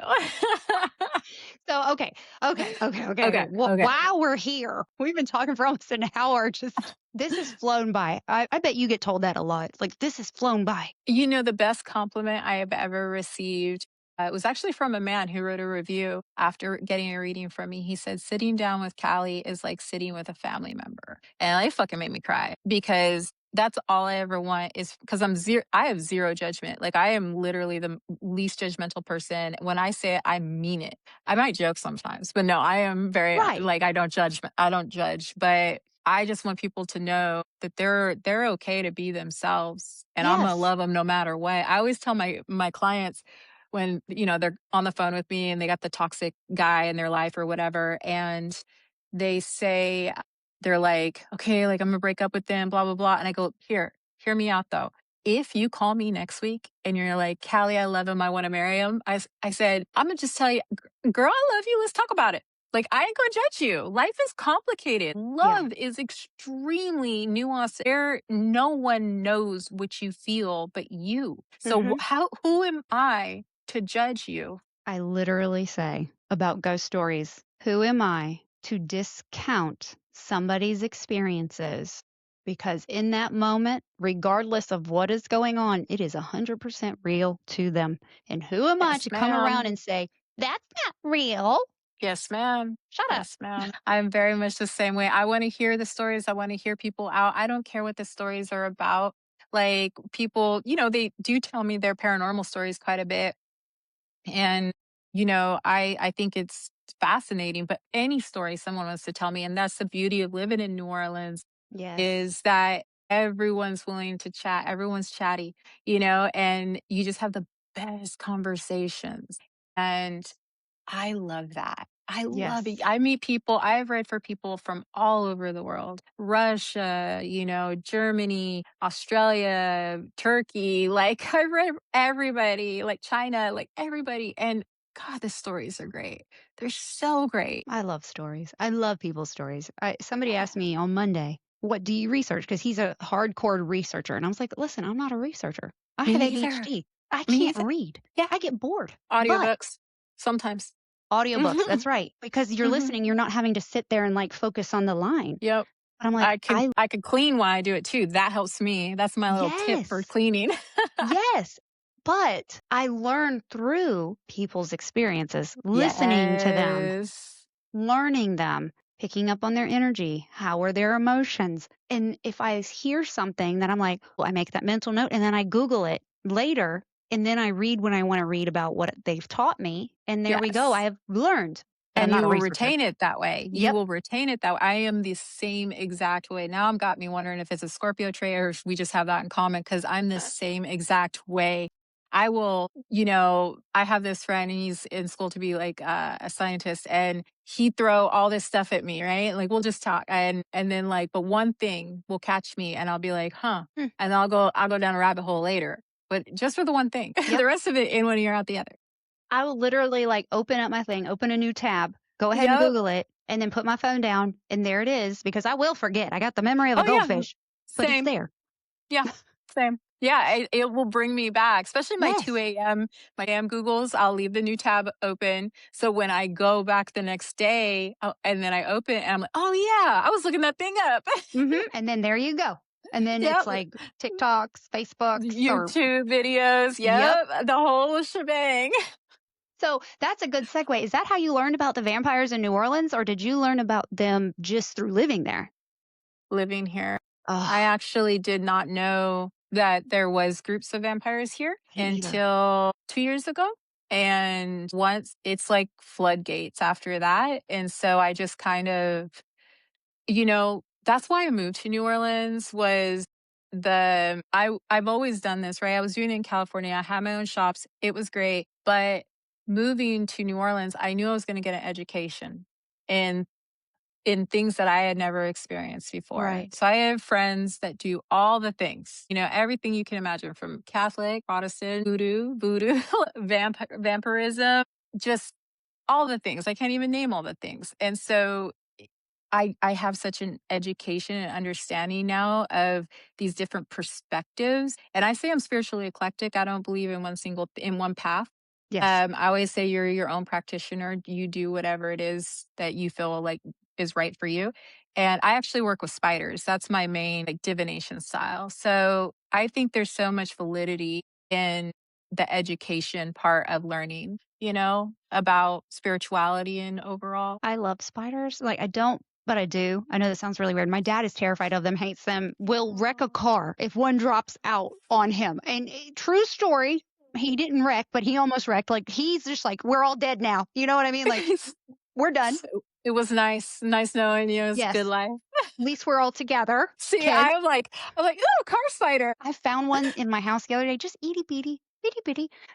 So okay. Okay, Well, okay. while we're here, we've been talking for almost an hour. Just this has flown by. I bet you get told that a lot. It's like this has flown by. The best compliment I have ever received, it was actually from a man who wrote a review after getting a reading from me. He said, sitting down with Callie is like sitting with a family member. And it fucking made me cry because That's all I ever want is because I have zero judgment. Like I am literally the least judgmental person. When I say it, I mean it. I might joke sometimes, but no, I am very Right. like I don't judge, but I just want people to know that they're okay to be themselves and I'm going to Yes. love them no matter what. I always tell my clients when, they're on the phone with me and they got the toxic guy in their life or whatever and they say they're like, okay, like I'm gonna break up with them, blah, blah, blah. And I go, hear me out though. If you call me next week and you're like, Callie, I love him, I want to marry him, I said, I'm gonna just tell you, girl, I love you, let's talk about it. Like, I ain't gonna judge you. Life is complicated. Yeah. Love is extremely nuanced. No one knows what you feel but you. So, Hmm. who am I to judge you? I literally say about ghost stories, who am I to discount somebody's experiences? Because in that moment, regardless of what is going on, it is 100% real to them. And who am I Yes, to come around ma'am. and say, that's not real? Yes, ma'am. Shut up. Yes, ma'am. I'm very much the same way. I want to hear the stories. I want to hear people out. I don't care what the stories are about. Like people, they do tell me their paranormal stories quite a bit. And, I think it's fascinating, but any story someone wants to tell me, and that's the beauty of living in New Orleans, Yes. is that everyone's willing to chat. Everyone's chatty, and you just have the best conversations. And I love that. I love it. Yes. I meet people, I've read for people from all over the world. Russia, Germany, Australia, Turkey. Like I've read everybody, like China, like everybody. And God, the stories are great. They're so great. I love stories. I love people's stories. Somebody asked me on Monday, what do you research? Because he's a hardcore researcher. And I was like, listen, I'm not a researcher. I Me have neither. ADHD. I Me can't neither. read. Yeah. I get bored. But Audiobooks sometimes. audiobooks, Hmm. that's right. Because you're Hmm. listening, you're not having to sit there and like focus on the line. Yep. But I'm like, I could clean while I do it too. That helps me. That's my little tip for yes, cleaning. yes. But I learn through people's experiences, listening to them, Yes. learning them, picking up on their energy. How are their emotions? And if I hear something that I'm like, well, I make that mental note and then I Google it later. And then I read when I want to read about what they've taught me. And there we go. I Yes. have learned, but I'm And not you a will researcher. retain it that way. You Yep. will retain it that way. I am the same exact way. Now I'm got me wondering if it's a Scorpio trait or if we just have that in common because I'm the same exact way. I will, I have this friend and he's in school to be like a scientist and he throw all this stuff at me, right? Like we'll just talk and then like, but one thing will catch me and I'll be like, huh. Hmm. And I'll go down a rabbit hole later. But just for the one thing. Yep. The rest of it in one ear out the other. I will literally like open up my thing, open a new tab, go ahead and Yep. Google it, and then put my phone down. And there it is because I will forget. I got the memory of a Oh yeah. goldfish, but it's Same. there. Yeah, same. Yeah, it will bring me back, especially my Yes. 2 a.m. my AM Googles. I'll leave the new tab open. So when I go back the next day and then I open it and I'm like, oh yeah, I was looking that thing up. And then there you go. And then it's Yep. like TikToks, Facebooks, or YouTube videos. yep. Yep. The whole shebang. So that's a good segue. Is that how you learned about the vampires in New Orleans, or did you learn about them just through living there? Living here. I Oh, actually did not know that there was groups of vampires here me either. until 2 years ago. And once it's like floodgates after that. And so I just kind of, that's why I moved to New Orleans was I've always done this, right? I was doing it in California. I had my own shops. It was great. But moving to New Orleans, I knew I was going to get an education. And in things that I had never experienced before. Right. So I have friends that do all the things, everything you can imagine from Catholic, Protestant, voodoo, vampirism, just all the things. I can't even name all the things. And so I have such an education and understanding now of these different perspectives. And I say I'm spiritually eclectic. I don't believe in in one path. Yes. I always say you're your own practitioner. You do whatever it is that you feel like is right for you. And I actually work with spiders. That's my main like divination style. So I think there's so much validity in the education part of learning, about spirituality and overall. I love spiders. Like, I don't but I do. I know that sounds really weird. My dad is terrified of them, hates them, will wreck a car if one drops out on him. And true story, he didn't wreck, but he almost wrecked. Like he's just like, we're all dead now. You know what I mean? Like we're done. So it was nice knowing you. It was a good Yes. life. At least we're all together. See, Okay. I'm like, ooh, car spider. I found one in my house the other day, just itty bitty.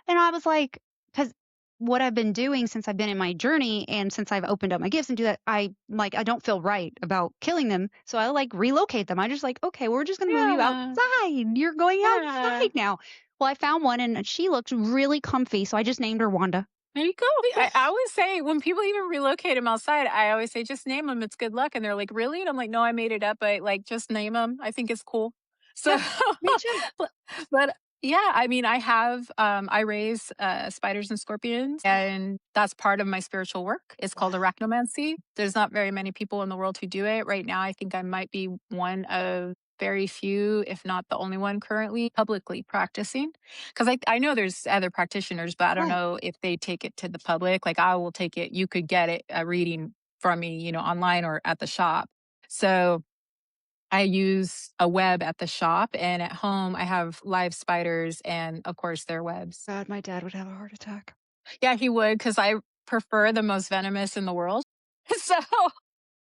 And I was like, because what I've been doing since I've been in my journey and since I've opened up my gifts and do that, I don't feel right about killing them. So I like relocate them. I just like, okay, we're just gonna move you Yeah, outside. You're going yeah. outside now. Well, I found one and she looked really comfy, so I just named her Wanda. There you go. I always say when people even relocate them outside, I always say just name them. It's good luck, and they're like, really? And I'm like, no, I made it up, but like just name them. I think it's cool. So, Yeah, me too. but, but yeah, I mean, I raise spiders and scorpions, and that's part of my spiritual work. It's called Wow. arachnomancy. There's not very many people in the world who do it right now. I think I might be one of very few, if not the only one currently publicly practicing. Because I know there's other practitioners, but I don't Right. know if they take it to the public. Like I will take it, you could get it a reading from me, online or at the shop. So I use a web at the shop, and at home I have live spiders and of course their webs. God, my dad would have a heart attack. Yeah, he would because I prefer the most venomous in the world. So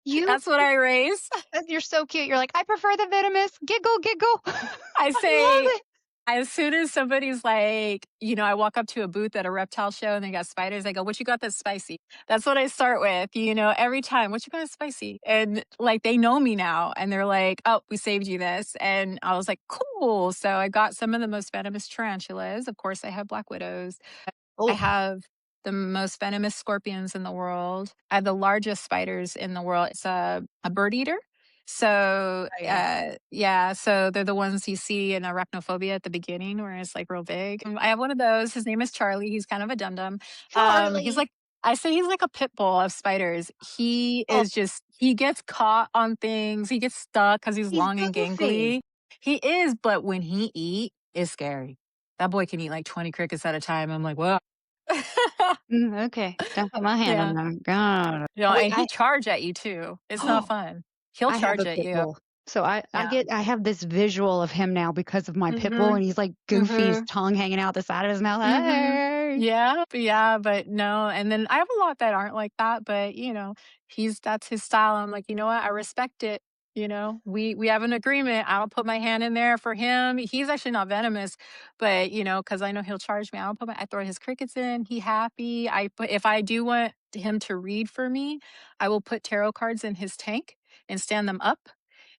You that's what I raise. you're so cute. You're like, I prefer the venomous. Giggle, giggle. I I say, love it. as soon as somebody's like, I walk up to a booth at a reptile show and they got spiders, I go, what you got that's spicy? That's what I start with, every time. What you got that's spicy? And like they know me now and they're like, oh, we saved you this. And I was like, cool. So I got some of the most venomous tarantulas. Of course, I have black widows. I Oh, have the most venomous scorpions in the world. I have the largest spiders in the world. It's a bird eater. So, oh yeah. yeah, so they're the ones you see in arachnophobia at the beginning where it's like real big. I have one of those. His name is Charlie. He's kind of a dum dum. He's Charlie. like, I say he's like a pit bull of spiders. Oh, He gets caught on things. He gets stuck because he's he's long and goofy. gangly. He is, but when he eat, it's scary. That boy can eat like 20 crickets at a time. I'm like, whoa. Okay. Don't put my hand on Yeah. them. God. Wait, And he charge at you too. It's not fun. He'll I have charge a at pit you. bull. So Yeah. I have this visual of him now because of my pit bull, Mhm. and he's like goofy, his Mhm. tongue hanging out the side of his mouth. Mhm. Hey. Yeah, but no, and then I have a lot that aren't like that, but, that's his style. I'm like, "You know what? I respect it." We have an agreement. I'll put my hand in there for him. He's actually not venomous, but, because I know he'll charge me, I throw his crickets in, he happy. If I do want him to read for me, I will put tarot cards in his tank and stand them up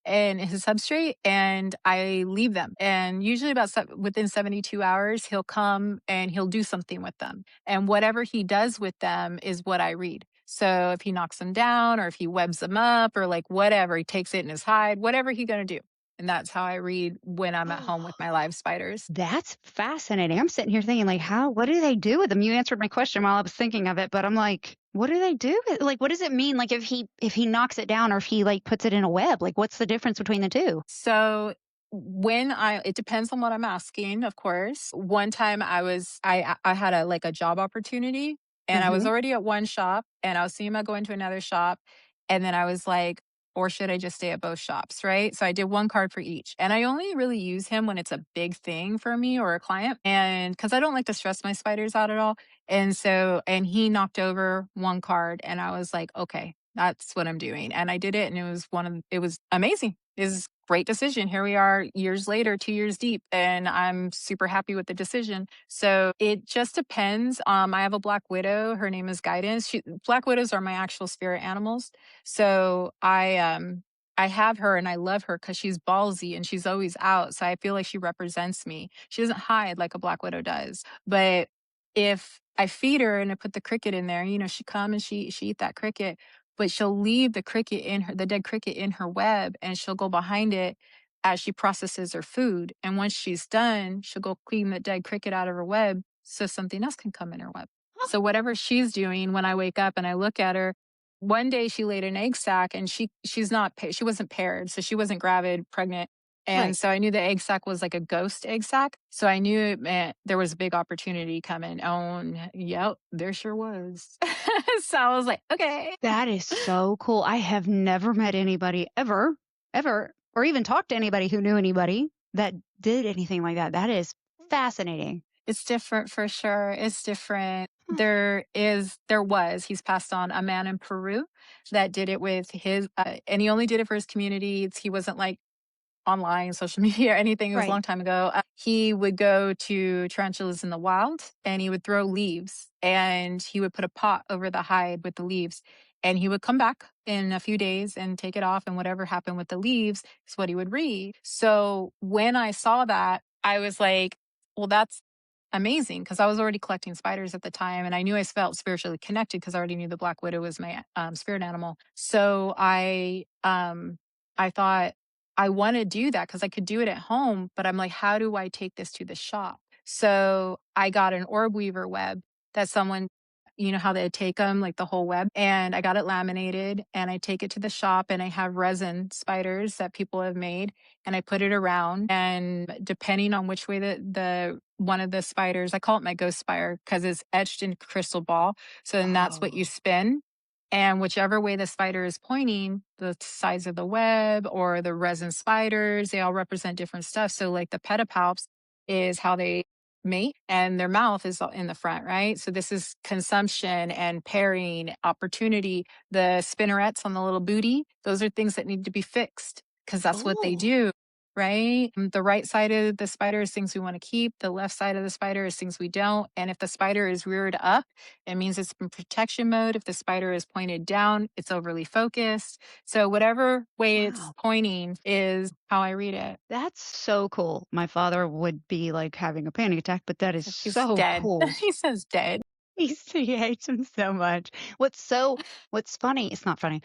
and his substrate, and I leave them. And usually within 72 hours, he'll come and he'll do something with them. And whatever he does with them is what I read. So if he knocks them down or if he webs them up or like whatever, he takes it in his hide, whatever he gonna do. And that's how I read when I'm at home with my live spiders. That's fascinating. I'm sitting here thinking, like, what do they do with them? You answered my question while I was thinking of it, but I'm like, what do they do? Like, what does it mean? Like, if he knocks it down or if he like puts it in a web, like, what's the difference between the two? So it depends on what I'm asking, of course. One time I had a job opportunity and I was Hmm. already at one shop and I was thinking about going to another shop. And then I was like, or should I just stay at both shops? Right. So I did one card for each. And I only really use him when it's a big thing for me or a client. And because I don't like to stress my spiders out at all. And he knocked over one card and I was like, okay, that's what I'm doing. And I did it and it was amazing. It was a great decision. Here we are years later, 2 years deep, and I'm super happy with the decision. So it just depends. I have a black widow. Her name is Guidance. Black widows are my actual spirit animals. So I have her and I love her because she's ballsy and she's always out. So I feel like she represents me. She doesn't hide like a black widow does. But if I feed her and I put the cricket in there, she come and she eat that cricket, but she'll leave the dead cricket in her web and she'll go behind it as she processes her food. And once she's done, she'll go clean the dead cricket out of her web so something else can come in her web. So whatever she's doing when I wake up and I look at her, one day she laid an egg sac and she wasn't paired, so she wasn't gravid, pregnant. And Right. so I knew the egg sac was like a ghost egg sac. So I knew it meant there was a big opportunity coming. Oh, yep, there sure was. So I was like, okay. That is so cool. I have never met anybody ever, or even talked to anybody who knew anybody that did anything like that. That is fascinating. It's different for sure. It's different. Huh. He's passed on a man in Peru that did it with and he only did it for his community. He wasn't like online, social media, or anything. It was a Right. long time ago. He would go to tarantulas in the wild and he would throw leaves and he would put a pot over the hide with the leaves. And he would come back in a few days and take it off. And whatever happened with the leaves is what he would read. So when I saw that, I was like, well, that's amazing because I was already collecting spiders at the time and I knew I felt spiritually connected because I already knew the black widow was my spirit animal. So I thought I want to do that because I could do it at home, but I'm like, how do I take this to the shop? So I got an orb weaver web that someone, you know how they take them, like the whole web, and I got it laminated and I take it to the shop and I have resin spiders that people have made and I put it around. And depending on which way the one of the spiders, I call it my ghost spider because it's etched in crystal ball. So then that's what you Oh. spin. And whichever way the spider is pointing, the size of the web or the resin spiders, they all represent different stuff. So, like the pedipalps is how they mate, and their mouth is in the front, right? So, this is consumption and pairing, opportunity. The spinnerets on the little booty, those are things that need to be fixed because that's what they Oh. do. Right. The right side of the spider is things we want to keep. The left side of the spider is things we don't. And if the spider is reared up, it means it's in protection mode. If the spider is pointed down, it's overly focused. So whatever way it's Wow. pointing is how I read it. That's so cool. My father would be like having a panic attack, but that is He's so dead. cool. He says dead. He hates him so much. What's funny, it's not funny.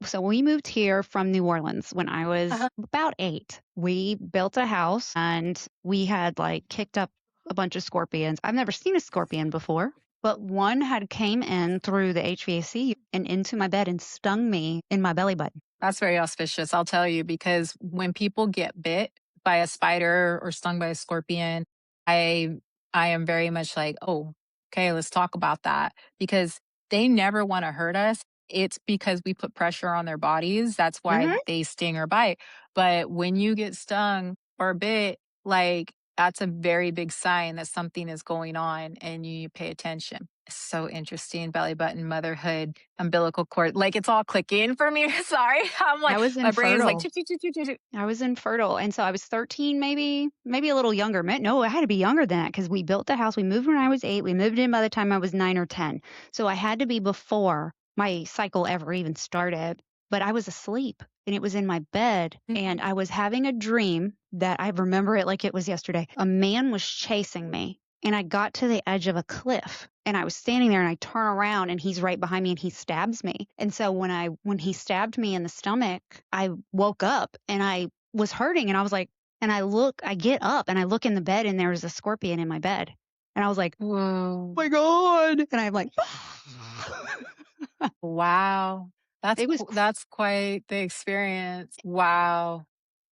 So we moved here from New Orleans when I was Uh-huh. about 8. We built a house and we had like kicked up a bunch of scorpions. I've never seen a scorpion before, but one had came in through the HVAC and into my bed and stung me in my belly button. That's very auspicious, I'll tell you, because when people get bit by a spider or stung by a scorpion, I I am very much like, "Oh, okay, let's talk about that," because they never want to hurt us. It's because we put pressure on their bodies. That's why Mhm. they sting or bite. But when you get stung or bit, like that's a very big sign that something is going on and you pay attention. So interesting. Belly button, motherhood, umbilical cord. Like it's all clicking for me. Sorry. I'm I like, was my brain is like, infertile. "Choo, choo, choo, choo, choo, choo." I was infertile, and so I was 13 maybe a little younger. No, I had to be younger than that because we built the house. We moved when I was 8. We moved in by the time I was 9 or 10. So I had to be before my cycle ever even started. But I was asleep and it was in my bed and Mhm. I was having a dream that I remember it like it was yesterday. A man was chasing me and I got to the edge of a cliff and I was standing there and I turn around and he's right behind me and he stabs me. And so when he stabbed me in the stomach, I woke up and I was hurting and I was like, and I get up and I look in the bed and there was a scorpion in my bed. And I was like, Whoa. "Oh my God." And I'm like, Wow. it was That's quite the experience. Wow.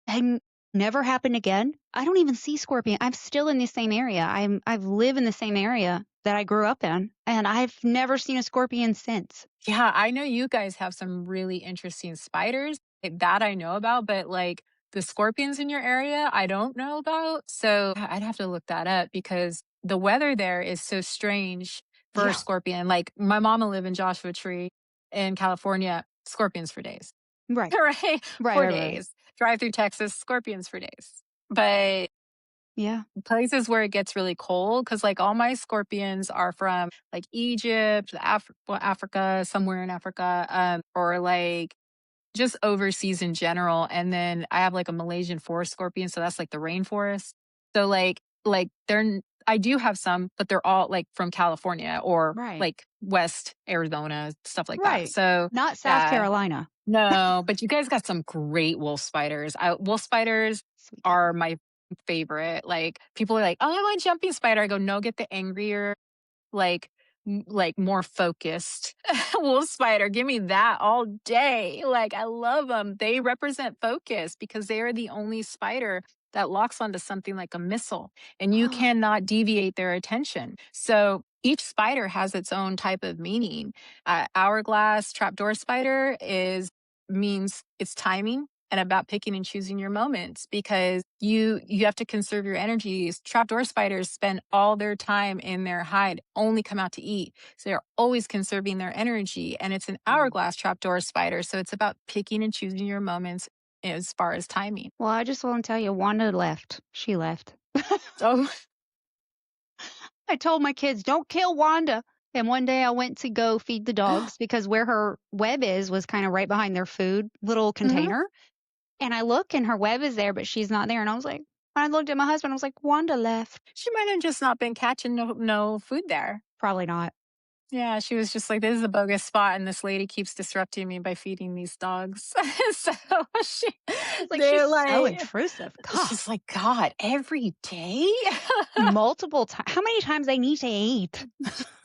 and never happened again. I don't even see scorpion. I'm still in the same area. I've lived in the same area that I grew up in, and I've never seen a scorpion since. Yeah, I know you guys have some really interesting spiders that I know about, but like the scorpions in your area, I don't know about. So I'd have to look that up because the weather there is so strange for a Yeah. scorpion. Like my mama lived in Joshua Tree in California, scorpions for days, Right. right? Right, For right, right. days. Drive through Texas, scorpions for days. But Yeah. places where it gets really cold, because like all my scorpions are from like Egypt, Africa, somewhere in Africa, or like just overseas in general. And then I have like a Malaysian forest scorpion, so that's like the rainforest. So I do have some, but they're all like from California or Right. like West Arizona, stuff like that. Right. So Not South yeah, Carolina. no, but you guys got some great wolf spiders. Wolf spiders Sweet are thing. my favorite. Like people are like, "Oh, I want jumping spider." I go, "No, get the angrier, like like more focused wolf spider. Give me that all day. Like I love them. They represent focus because they are the only spider that locks onto something like a missile and you cannot deviate their attention. So each spider has its own type of meaning. Hourglass trapdoor spider is means it's timing and about picking and choosing your moments because you have to conserve your energies. Trapdoor spiders spend all their time in their hide, only come out to eat. So they're always conserving their energy. And it's an Mm. hourglass trapdoor spider. So it's about picking and choosing your moments as far as timing. Well, I just want to tell you, Wanda left. She left. Oh, I told my kids, don't kill Wanda. And one day I went to go feed the dogs because where her web is was kind of right behind their food little mhm. container. And I look and her web is there, but she's not there. And I was like, I looked at my husband. I was like, Wanda left. She might have just not been catching no food there. Probably not. Yeah, she was just like, "This is a bogus spot, and this lady keeps disrupting me by feeding these dogs." So she, It's like she's they're so like, intrusive. God, she's like, "God, every day?" multiple times. How many times they need to eat?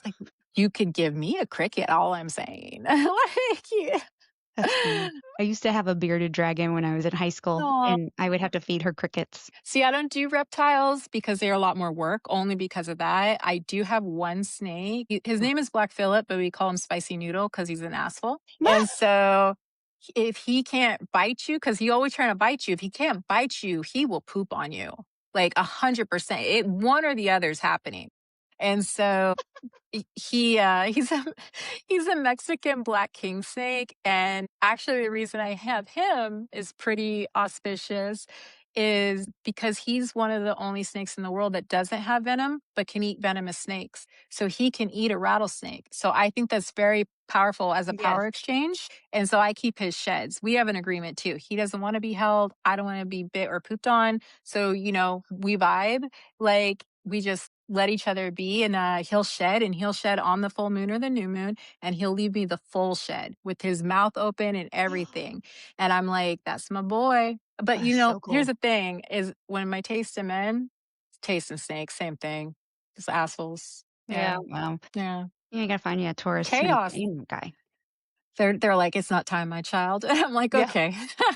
Like, you could give me a cricket. All I'm saying, like, yeah. That's funny. I used to have a bearded dragon when I was in high school, Aw. and I would have to feed her crickets. See, I don't do reptiles because they're a lot more work. Only because of that, I do have one snake. His name is Black Phillip, but we call him Spicy Noodle because he's an asshole. And so if he can't bite you, because he always trying to bite you, if he can't bite you, he will poop on you. Like 100%. It one or the other is happening. And so he's a he's a Mexican black king snake. And actually the reason I have him is pretty auspicious is because he's one of the only snakes in the world that doesn't have venom but can eat venomous snakes. So he can eat a rattlesnake. So I think that's very powerful as a Yes. power exchange. And so I keep his sheds. We have an agreement too. He doesn't want to be held. I don't want to be bit or pooped on. So, we vibe. Like we just let each other be and he'll shed on the full moon or the new moon and he'll leave me the full shed with his mouth open and everything. And I'm like, that's my boy. But That's so here's cool. the thing is when my taste of men, tasting snakes, same thing. Just assholes. Yeah, Yeah. well, Yeah. you gotta find you a tourist to Chaos. entertain that guy. They're like, it's not time, my child. And I'm like, Yeah. okay.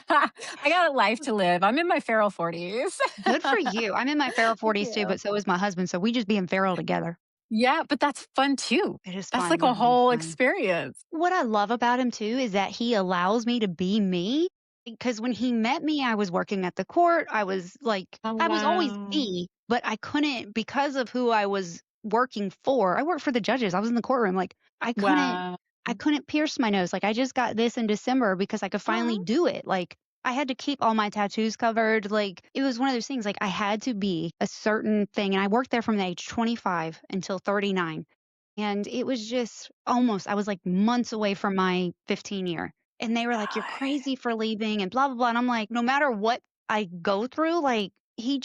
I got a life to live. I'm in my feral 40s. Good for you. I'm in my feral 40s too, Yeah. but so is my husband. So we just being feral together. Yeah, but that's fun too. It is That's fun. like My a husband's whole fun. experience. What I love about him too is that he allows me to be me. Because when he met me, I was working at the court. I was like, Oh, I was always wow. me, but I couldn't because of who I was working for. I worked for the judges. I was in the courtroom. Like I couldn't, Wow. I couldn't pierce my nose. Like I just got this in December because I could finally Aw. do it. Like I had to keep all my tattoos covered. Like it was one of those things. Like I had to be a certain thing, and I worked there from the age 25 until 39. And it was just almost I was, like, months away from my 15 year. And they were like, "You're crazy for leaving," and blah, blah, blah, and I'm like, "No matter what I go through, like, he's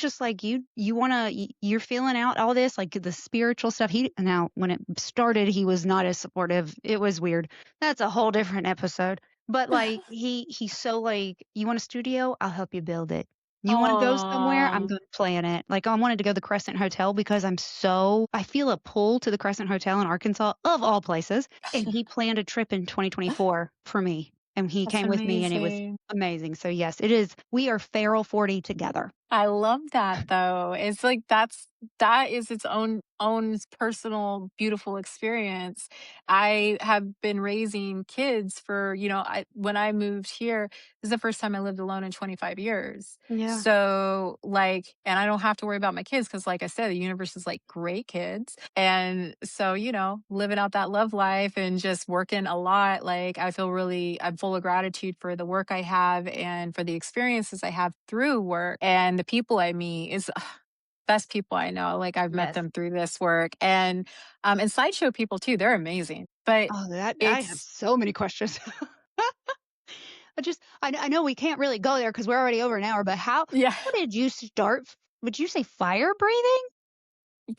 just like, you wanna you're feeling out all this, like, the spiritual stuff." Now, when it started, he was not as supportive. It was weird. That's a whole different episode. But, like, he's so, like, "You want a studio? I'll help you build it. You wanna go somewhere? I'm Aw. gonna plan it." Like, I wanted to go to the Crescent Hotel because I feel a pull to the Crescent Hotel in Arkansas, of all places, and he planned a trip in 2024 for me, and he That's came with me, and it was amazing. amazing. So, yes, it is we are feral 40 together. I love that though. It's like that is its own personal beautiful experience. I have been raising kids for, when I moved here, this is the first time I lived alone in 25 years. Yeah. So like and I don't have to worry about my kids cuz like I said the universe is like great kids. And so, living out that love life and just working a lot, like I'm full of gratitude for the work I have and for the experiences I have through work and the people I meet is best people I know. Like I've met Yes. them through this work and sideshow people too. They're amazing. But Oh, that I have it's so many questions. I know we can't really go there because 'cause we're already over an hour, but yeah. how did you start would you say fire breathing?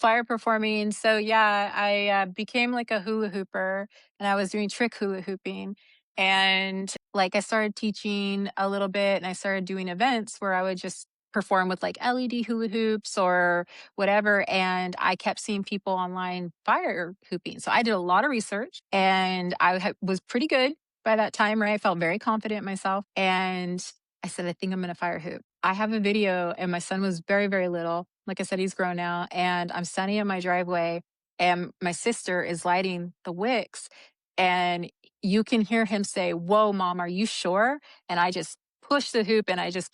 Fire performing. So yeah, I became like a hula hooper and I was doing trick hula hooping. And like I started teaching a little bit and I started doing events where I would just perform with like LED hula hoops or whatever. And I kept seeing people online fire hooping. So I did a lot of research and was pretty good by that time, right? I felt very confident in myself. And I said, I think I'm going to fire hoop. I have a video, and my son was very, very little. Like I said, he's grown now. And I'm standing in my driveway, and my sister is lighting the wicks. And you can hear him say, "Whoa, mom, are you sure?" And I just push the hoop and I just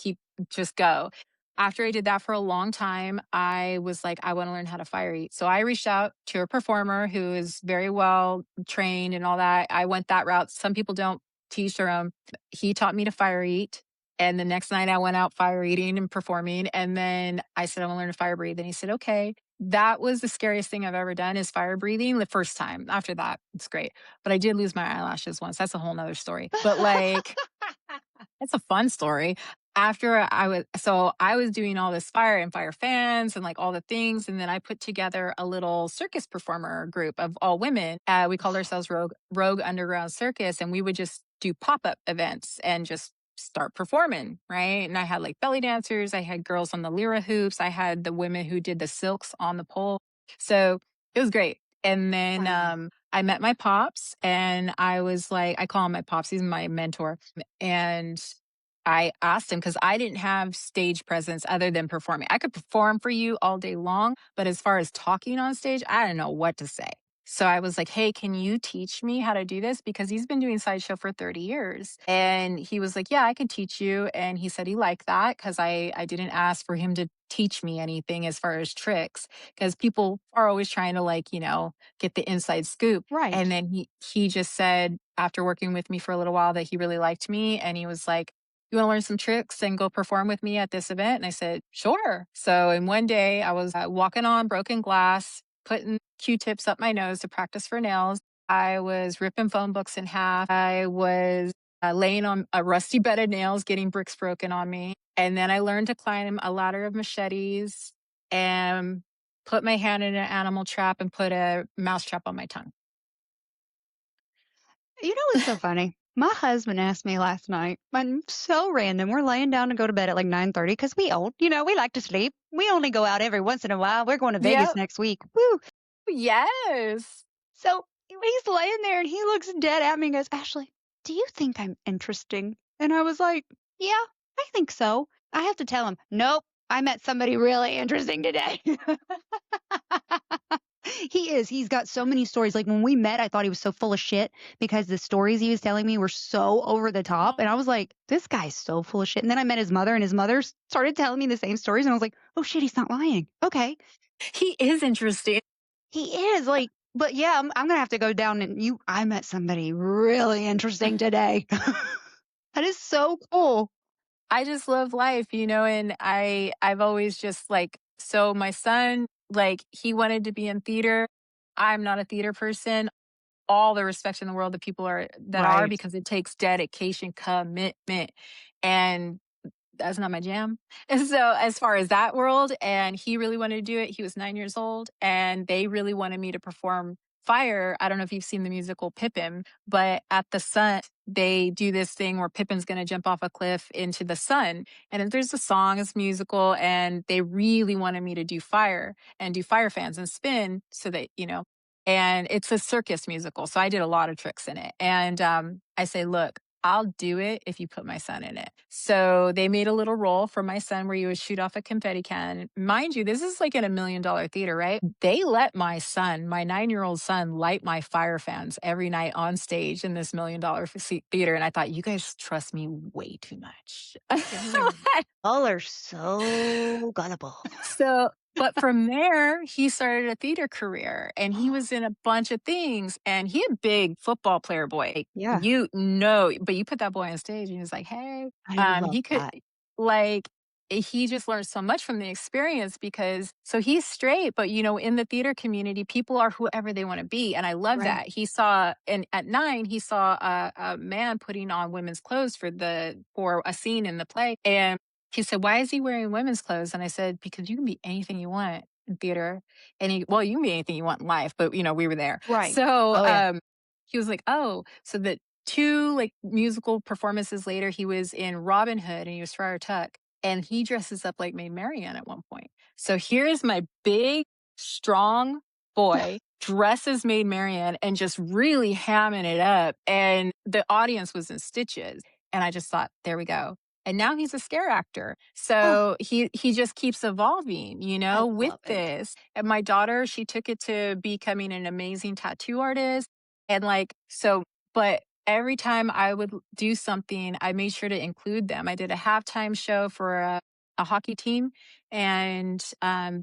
go. After I did that for a long time, I was like, I want to learn how to fire eat. So I reached out to a performer who is very well trained and all that. I went that route. Some people don't teach their own. He taught me to fire eat. And the next night I went out fire eating and performing. And then I said, I want to learn to fire breathe. And he said, okay. That was the scariest thing I've ever done is fire breathing the first time. After that, it's great. But I did lose my eyelashes once. That's a whole nother story. But like, it's a fun story. I was doing all this fire and fire fans and like all the things. And then I put together a little circus performer group of all women. We called ourselves Rogue Underground Circus. And we would just do pop up events and just start performing. Right. And I had like belly dancers. I had girls on the lyra hoops. I had the women who did the silks on the pole. So it was great. And then Wow. I met my pops and I was like, I call him my pops. He's my mentor. And I asked him because I didn't have stage presence other than performing. I could perform for you all day long, but as far as talking on stage, I didn't know what to say. So I was like, hey, can you teach me how to do this? Because he's been doing sideshow for 30 years. And he was like, yeah, I can teach you. And he said he liked that because I didn't ask for him to teach me anything as far as tricks because people are always trying to like, get the inside scoop. Right. And then he just said after working with me for a little while that he really liked me. And he was like, you want to learn some tricks and go perform with me at this event? And I said, sure. So, in one day I was walking on broken glass, putting Q-tips up my nose to practice for nails. I was ripping phone books in half. I was laying on a rusty bed of nails, getting bricks broken on me. And then I learned to climb a ladder of machetes and put my hand in an animal trap and put a mouse trap on my tongue. You know what's so funny? My husband asked me last night, and so random. We're laying down to go to bed at like 9:30 because we old. We like to sleep. We only go out every once in a while. We're going to Vegas Yep. next week. Woo! Yes. So he's laying there and he looks dead at me and goes, Ashley, do you think I'm interesting? And I was like, yeah, I think so. I have to tell him, nope, I met somebody really interesting today. He is. He's got so many stories. Like when we met, I thought he was so full of shit because the stories he was telling me were so over the top. And I was like, this guy's so full of shit. And then I met his mother, and his mother started telling me the same stories. And I was like, oh shit, he's not lying. Okay. He is interesting. He is like, but yeah, I'm gonna have to go down and I met somebody really interesting today. That is so cool. I just love life, and I've always just like so my son, like he wanted to be in theater. I'm not a theater person. All the respect in the world that people are Right. because it takes dedication, commitment. And that's not my jam. And so as far as that world, and he really wanted to do it. He was 9 years old and they really wanted me to perform fire. I don't know if you've seen the musical Pippin, but at the sun, they do this thing where Pippin's going to jump off a cliff into the sun. And there's a song, it's musical, and they really wanted me to do fire and do fire fans and spin so that, and it's a circus musical. So I did a lot of tricks in it. And I say, look, I'll do it if you put my son in it. So they made a little roll for my son where you would shoot off a confetti cannon. Mind you, this is like in $1 million theater, right? They let my son, my 9-year-old son, light my fire fans every night on stage in this $1 million theater. And I thought, you guys trust me way too much. Y'all are so gullible. So, but from there, he started a theater career and he was in a bunch of things and he a big football player boy. Yeah, But you put that boy on stage and he was like, hey, I love he could that. like, he just learned so much from the experience because so he's straight, but in the theater community, people are whoever they want to be. And I love Right. that. He saw, and at 9, he saw a man putting on women's clothes for a scene in the play. And he said, why is he wearing women's clothes? And I said, because you can be anything you want in theater. And well, you can be anything you want in life, but we were there. Right. So Oh yeah. he was like, oh, so that 2 like musical performances later, he was in Robin Hood and he was Friar Tuck. and he dresses up like Maid Marian at one point. So here's my big, strong boy dressed as Maid Marian and just really hamming it up. And the audience was in stitches. And I just thought, there we go. And now he's a scare actor. Oh, So he just keeps evolving, I with love it. this. And my daughter, she took it to becoming an amazing tattoo artist. And but every time I would do something, I made sure to include them. I did a halftime show for a hockey team, and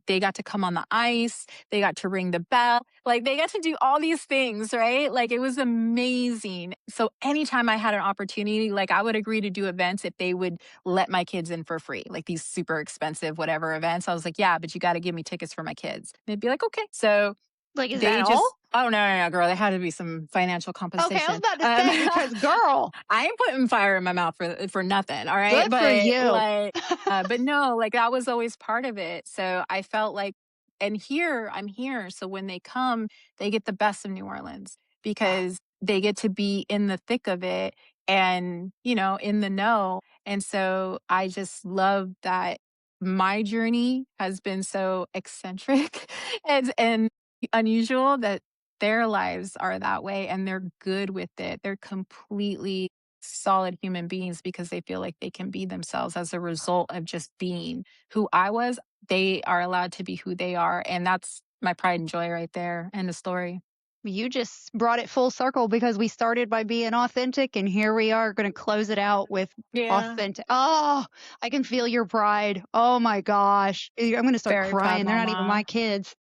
they got to come on the ice. They got to ring the bell. Like, they got to do all these things, right? Like, it was amazing. So anytime I had an opportunity, like, I would agree to do events if they would let my kids in for free, like these super expensive whatever events. I was like, yeah, but you got to give me tickets for my kids. They'd be like, okay. So Like, is that they all? just, oh, no, girl. There had to be some financial Okay, I was compensation. about to say, because girl, I ain't putting fire in my mouth for nothing. All right. good for But you. but no, like, that was always part of it. So I felt like, and I'm here. So when they come, they get the best of New Orleans Ah, because they get to be in the thick of it and, in the know. And so I just love that my journey has been so eccentric and unusual, that their lives are that way and they're good with it. They're completely solid human beings because they feel like they can be themselves as a result of just being who I was. They are allowed to be who they are. And that's my pride and joy right there. End of story. you just brought it full circle because we started by being authentic, and here we are going to close it out with Yeah. authentic. Oh, I can feel your pride. Oh my gosh. I'm going to start Very proud crying. They're not even my mama. kids.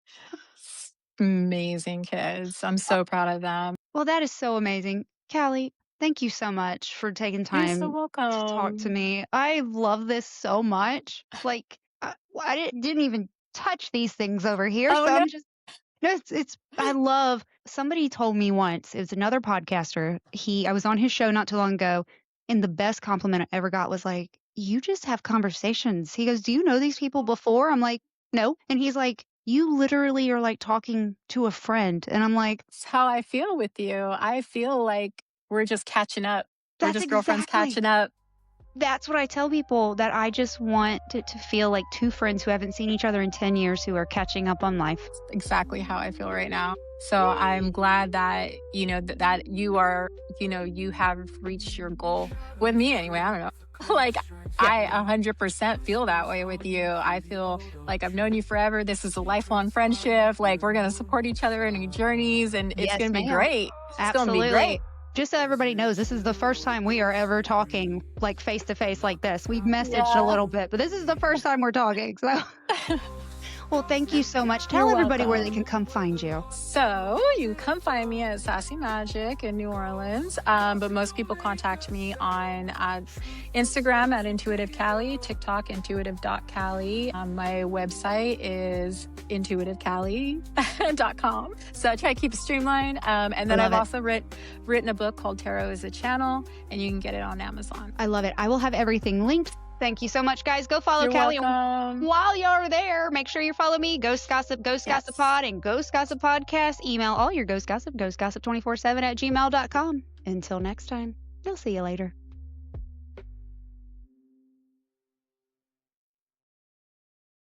Amazing kids. I'm so proud of them. Well, that is so amazing. Callie, thank you so much for taking You're so time to talk to welcome. me. I love this so much. Like, I didn't even touch these things over here. Oh So no. I'm just, no, I love, somebody told me once, it was another podcaster. I was on his show not too long ago, and the best compliment I ever got was like, you just have conversations. He goes, do you know these people before? I'm like, no. And he's like, you literally are like talking to a friend. And I'm like, That's how I feel with you. I feel like we're just catching up. We're that's just girlfriends exactly. catching up. That's what I tell people, that I just want it to feel like two friends who haven't seen each other in 10 years who are catching up on life. Exactly how I feel right now. So I'm glad that, that you are, you have reached your goal with me anyway. I don't know. Like, Yeah. I 100% feel that way with you. I feel like I've known you forever. This is a lifelong friendship. Like, we're going to support each other in our journeys, and it's Yes, going to be ma'am. great. It's going to be Absolutely. great. Just so everybody knows, this is the first time we are ever talking like face to face like this. We've messaged a Yeah. little bit, but this is the first time we're talking. So, well, thank you so much. You're Tell everybody where they welcome. can come find you. So you can come find me at Sassy Magic in New Orleans. But most people contact me on Instagram at Intuitive Cali, TikTok intuitive.cali. My website is intuitivecali.com. So I try to keep it streamlined. And then Love I've it. also written a book called Tarot is a Channel, and you can get it on Amazon. I love it. I will have everything linked. Thank you so much, guys. Go follow You're Callie. welcome. While you're there, make sure you follow me, Ghost Gossip, Ghost Yes. Gossip Pod, and Ghost Gossip Podcast. Email all your Ghost Gossip, ghostgossip247@gmail.com. Until next time, we'll see you later.